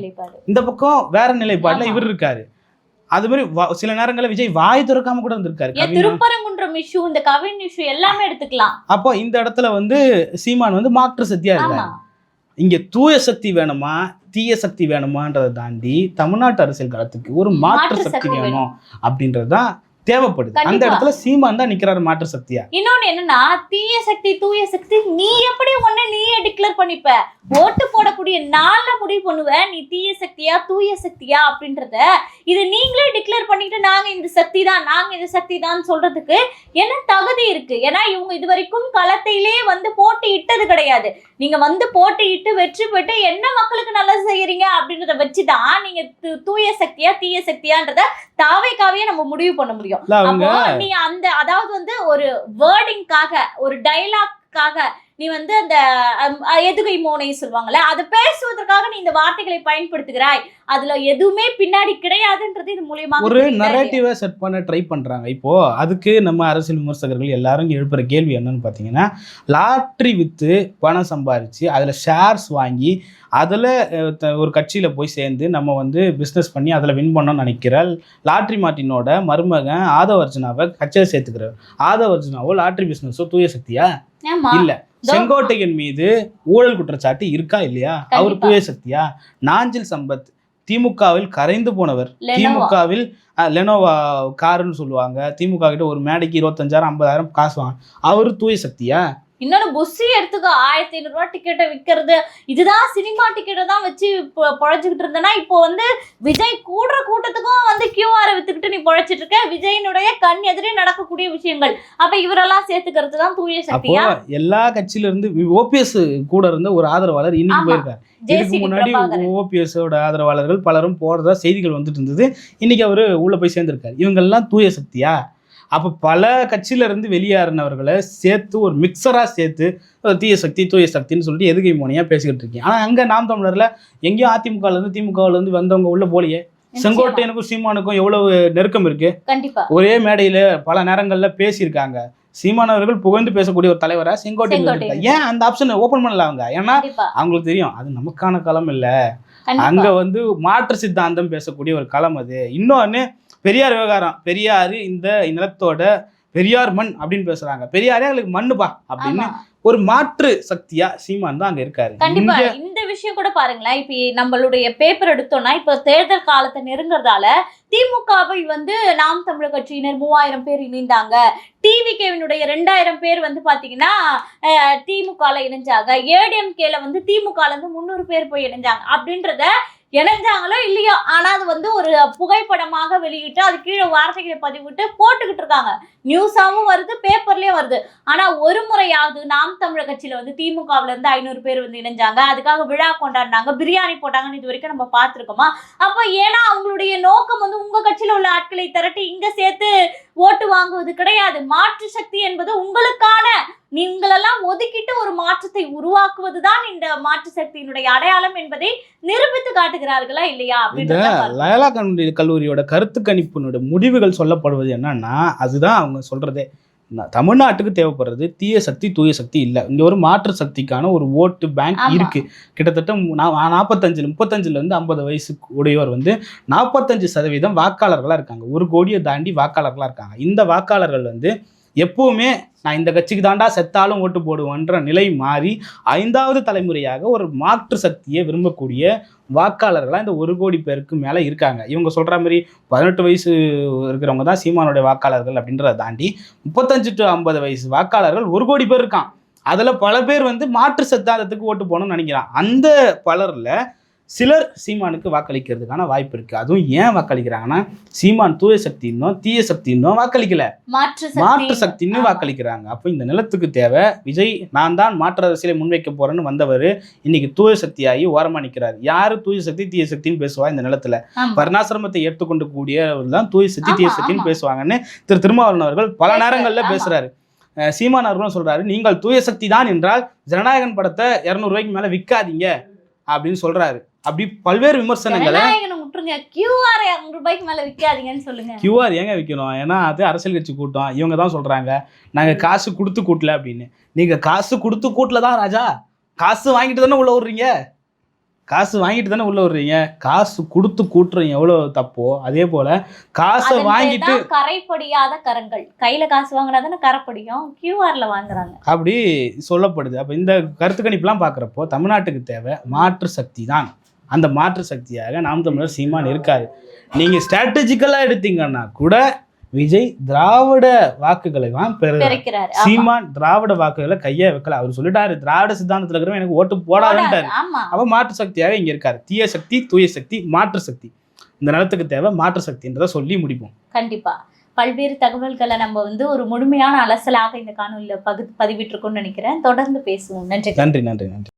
இந்த பக்கம் வேற நிலைப்பாடுல இவர் இருக்காரு. அது மாதிரி சில நேரங்களில் விஜய் வாய் திறக்காம கூட இருந்திருக்காரு. திருப்பரங்குன்றம் இஷ்யூ, இந்த கவின் இஷ்யூ எல்லாமே எடுத்துக்கலாம். அப்போ இந்த இடத்துல வந்து சீமான் வந்து மாற்று சக்தியா இருக்காரு. இங்க தூய சக்தி வேணுமா தீய சக்தி வேணுமான்றதை தாண்டி தமிழ்நாட்டு அரசியல் களத்துக்கு ஒரு மாற்று சக்தி வேணும் அப்படின்றதுதான் தேவைப்படுது. அந்த இடத்துல சீமான் தான் நிக்கிறாரு மாற்று சக்தியா. இன்னொன்னு என்னன்னா, தீய சக்தி தூய சக்தி நீ எப்படி ஒண்ணு நீயே டிக்ளேர் பண்ணிப்ப? ஓட்டு போடக்கூடிய நாள்ல முடிவு பண்ணுவ நீ தீய சக்தியா தூய சக்தியா அப்படின்றத. இது நீங்களே டிக்ளேர் பண்ணிட்டு நாங்க இந்த சக்தி தான் நாங்க இந்த சக்தி தான் சொல்றதுக்கு என்ன தகுதி இருக்கு? ஏன்னா இவங்க இது வரைக்கும் களத்திலே வந்து போட்டி இட்டது கிடையாது. நீங்க வந்து போட்டியிட்டு வெற்றி பெற்று என்ன மக்களுக்கு நல்லது செய்யறீங்க அப்படின்றத வச்சுதான் நீங்க தூய சக்தியா தீய சக்தியான்றத தாவேக்காவே நம்ம முடிவு பண்ண முடியும். அப்போ நீ அந்த அதாவது வந்து ஒரு வேர்டிங்காக ஒரு டைலாக்காக நீ வந்து அந்த எதுகை மோனை சொல்லுவாங்கல்ல, அதை பேசுவதற்காக நீ இந்த வார்த்தைகளை பயன்படுத்துகிறாய். அதுல எதுவுமே பின்னாடி கிடையாதுன்றது இது மூலியமா ஒரு நரேட்டிவா செட் பண்ண ட்ரை பண்றாங்க. இப்போ அதுக்கு நம்ம அரசியல் விமர்சகர்கள் எல்லாரும் எழுப்புற கேள்வி என்னன்னு பாத்தீங்கன்னா, லாட்ரி வித்து பணம் சம்பாரிச்சு அதுல ஷேர்ஸ் வாங்கி அதில் ஒரு கட்சியில் போய் சேர்ந்து நம்ம வந்து பிஸ்னஸ் பண்ணி அதில் வின் பண்ணோம்னு நினைக்கிற லாட்ரி மார்ட்டினோட மருமகன் ஆதவர்ஜுனாவை கட்சியில் சேர்த்துக்கிறார். ஆதவர்ஜுனாவோ லாட்ரி பிஸ்னஸோ தூய சக்தியா? இல்லை. செங்கோட்டையன் மீது ஊழல் குற்றச்சாட்டு இருக்கா இல்லையா? அவர் தூய சக்தியா? நாஞ்சில் சம்பத் திமுகவில் கரைந்து போனவர், திமுகவில் லெனோவா காருன்னு சொல்லுவாங்க, திமுக கிட்ட ஒரு மேடைக்கு 25,000 50,000 காசு வாங்க, அவரு தூய சக்தியா? இன்னொன்னு புஸ்ஸி எடுத்துக்க 1500 ரூபாய் டிக்கெட்டை விற்கிறது, இதுதான் சினிமா டிக்கெட்டை தான் வச்சு பொழைச்சிக்கிட்டு இருந்தேன்னா இப்போ வந்து விஜய் கூடுற கூட்டத்துக்கும் வந்து கியூஆரை வித்துக்கிட்டு நீ பொழைச்சிட்டு இருக்க. விஜயினுடைய கண் எதிரே நடக்கக்கூடிய விஷயங்கள். அப்ப இவரெல்லாம் சேர்த்துக்கிறது தான் தூய சக்தியா? எல்லா கட்சியில இருந்து ஓபிஎஸ் கூட இருந்த ஒரு ஆதரவாளர் இன்னைக்கு போயிருக்காரு. இதுக்கு முன்னாடி ஓபிஎஸோட ஆதரவாளர்கள் பலரும் போறதா செய்திகள் வந்துட்டு இருந்தது. இன்னைக்கு அவரு உள்ள போய் சேர்ந்திருக்காரு. இவங்கெல்லாம் தூய சக்தியா? அப்போ பல கட்சியிலேருந்து வெளியேறினவர்களை சேர்த்து ஒரு மிக்சராக சேர்த்து தீய சக்தி தூய சக்தின்னு சொல்லிட்டு எதுகை மோனியாக பேசிக்கிட்டு இருக்கீங்க. ஆனால் அங்கே நாம் தமிழரில் எங்கேயும் அதிமுகலேருந்து திமுகவிலேருந்து வந்தவங்க உள்ள போலியே. செங்கோட்டையனுக்கும் சீமானுக்கும் எவ்வளவு நெருக்கம் இருக்கு. ஒரே மேடையில் பல நேரங்களில் பேசியிருக்காங்க. சீமானவர்கள் புகழ்ந்து பேசக்கூடிய ஒரு தலைவரா செங்கோட்டையன் ஏன் அந்த ஆப்ஷனை ஓப்பன் பண்ணல அவங்க? ஏன்னா அவங்களுக்கு தெரியும் அது நமக்கான களம் இல்லை, அங்கே வந்து மாற்று சித்தாந்தம் பேசக்கூடிய ஒரு களம் அது. இன்னொன்று பெரியார் விவகாரம், பெரியார் இந்த நிலத்தோட பெரியார் மண் அப்படின்னு பேசுறாங்க. பெரியாரே எங்களுக்கு மண்ணுப்பா அப்படின்னு ஒரு மாற்று சக்தியா சீமான் தான் அங்க இருக்காரு. கண்டிப்பா இந்த விஷயம் கூட பாருங்களேன். இப்ப நம்மளுடைய பேப்பர் எடுத்தோம்னா இப்ப தேர்தல் காலத்தை நெருங்குறதால திமுகவை வந்து நாம் தமிழர் கட்சியினர் 3000 பேர் இணைந்தாங்க. டிவிகேவினுடைய 2000 பேர் வந்து பாத்தீங்கன்னா திமுகல இணைஞ்சாங்க. ஏடிஎம்கேல வந்து திமுகல இருந்து 300 பேர் போய் இணைஞ்சாங்க அப்படின்றத இணைஞ்சாங்களோ இல்லையோ, ஆனா அது வந்து ஒரு புகைப்படமாக வெளியிட்டு அது கீழே வார்த்தைகளை பதிவிட்டு போட்டுக்கிட்டு இருக்காங்க. நியூஸாவும் வருது, பேப்பர்லயும் வருது. ஆனா ஒரு முறையாவது நாம் தமிழர் கட்சியில வந்து திமுகவுல இருந்து 500 பேர் வந்து இணைஞ்சாங்க, அதுக்காக விழா கொண்டாடினாங்க, பிரியாணி போட்டாங்கன்னு இது வரைக்கும் நம்ம பார்த்திருக்கோமா? அப்ப ஏன்னா அவங்களுடைய நோக்கம் வந்து உங்க கட்சியில உள்ள ஆட்களை திரட்டி இங்க சேர்த்து ஓட்டு வாங்குவது கிடையாது. மாற்று சக்தி என்பது உங்களுக்கான, நீங்களெல்லாம் ஒதுக்கிட்டு ஒரு மாற்றத்தை உருவாக்குவதுதான் இந்த மாற்று சக்தியினுடைய அடையாளம் என்பதை நிரூபித்து காட்டுகிறார்களா இல்லையா? இந்த லயோலா கல்லூரியோட கருத்து கணிப்பினுடைய முடிவுகள் சொல்லப்படுவது என்னன்னா, அதுதான் அவங்க சொல்றதே. தமிழ்நாட்டுக்கு தேவைப்படுறது தீய சக்தி தூய சக்தி இல்லை. இங்க ஒரு மாற்று சக்திக்கான ஒரு ஓட்டு பேங்க் இருக்கு. கிட்டத்தட்ட 35 50 வயசு உடையவர் வந்து 45% வாக்காளர்களா இருக்காங்க. 1 கோடியை தாண்டி வாக்காளர்களா இருக்காங்க. இந்த வாக்காளர்கள் வந்து எப்பவுமே நான் இந்த கட்சிக்கு தாண்டா செத்தாலும் ஓட்டு போடுவேன்ற நிலை மாறி 5வது தலைமுறையாக ஒரு மாற்று சக்தியை விரும்பக்கூடிய வாக்காளர்களாக இந்த 1 கோடி பேருக்கு மேலே இருக்காங்க. இவங்க சொல்கிற மாதிரி 18 வயசு இருக்கிறவங்க தான் சீமானுடைய வாக்காளர்கள் அப்படின்றத தாண்டி 35 to 50 வயசு வாக்காளர்கள் 1 கோடி பேர் இருக்கான். அதில் பல பேர் வந்து மாற்று சித்தாந்தத்துக்கு ஓட்டு போகணும்னு நினைக்கிறான். அந்த பலரில் சிலர் சீமானுக்கு வாக்களிக்கிறதுக்கான வாய்ப்பு இருக்கு. அதுவும் ஏன் வாக்களிக்கிறாங்கன்னா, சீமான் தூய சக்தி இன்னும் தீய சக்தி இன்னும் வாக்களிக்கல, மாற்று சக்தின்னு வாக்களிக்கிறாங்க. அப்போ இந்த நிலத்துக்கு தேவை விஜய் நான் தான் மாற்று அரசியலை முன்வைக்க போறேன்னு வந்தவர் இன்னைக்கு தூய சக்தியாகி ஓரமா நிற்கிறார். யாரு தூய சக்தி தீய சக்தின்னு பேசுவா இந்த நிலத்துல? வர்ணாசிரமத்தை ஏற்றுக்கொண்டு கூடியவர் தான் தூய சக்தி தீய சக்தின்னு பேசுவாங்கன்னு திருமாவளவன் அவர்கள் பல நேரங்கள்ல பேசுறாரு. சீமான் அவர்களும் சொல்றாரு, நீங்கள் தூய சக்தி தான் என்றால் ஜனநாயகன் படத்தை 200 ரூபாய்க்கு மேல விற்காதீங்க அப்படின்னு சொல்றாரு. அப்படி பல்வேறு விமர்சனங்களை QR 200 ரூபாய்க்கு மேல விற்காதீங்கன்னு சொல்லுங்க. QR ஏங்க விற்கணும்? ஏன்னா அது அரசியல் கட்சி கூட்டம். இவங்க தான் சொல்றாங்க நாங்க காசு கொடுத்து கூட்டல அப்படின்னு. நீங்க காசு கொடுத்து கூட்டல தான் ராஜா. காசு வாங்கிட்டு தானே உள்ள விடுறீங்க. காசு கொடுத்து கூட்டுறீங்க எவ்வளவு தப்போ அதே போல காசை வாங்கிட்டு கரைப்படியாத கரங்கள் கையில காசு வாங்கினாதானே கரைப்படியும். QR வாங்குறாங்க அப்படி சொல்லப்படுது. அப்ப இந்த கருத்து கணிப்புலாம் பாக்குறப்போ தமிழ்நாட்டுக்கு தேவை மாற்று சக்தி தான். அந்த மாற்று சக்தியாக நாம் தமிழர் சீமான் இருக்காரு. நீங்க ஸ்ட்ராட்டஜிக்கலா எடுத்தீங்கன்னா கூட விஜய் திராவிட வாக்குகளை தான் பெறுகிறார். சீமான் திராவிட வாக்குகளை கையை வைக்கல. அவர் சொல்லிட்டாரு, திராவிட சித்தாந்தத்துல இருக்கிறவங்க எனக்கு ஓட்டு போடாதுன்ட்டாரு. அவ மாற்று சக்தியாக இங்க இருக்காரு. தீய சக்தி தூய சக்தி மாற்று சக்தி. இந்த நிலத்துக்கு தேவை மாற்று சக்தின்றதை சொல்லி முடிப்போம். கண்டிப்பா பல்வேறு தகவல்களை நம்ம வந்து ஒரு முழுமையான அலசலாக இந்த காணொலியில பதிவிட்டிருக்கோம்னு நினைக்கிறேன். தொடர்ந்து பேசுவோம். நன்றி.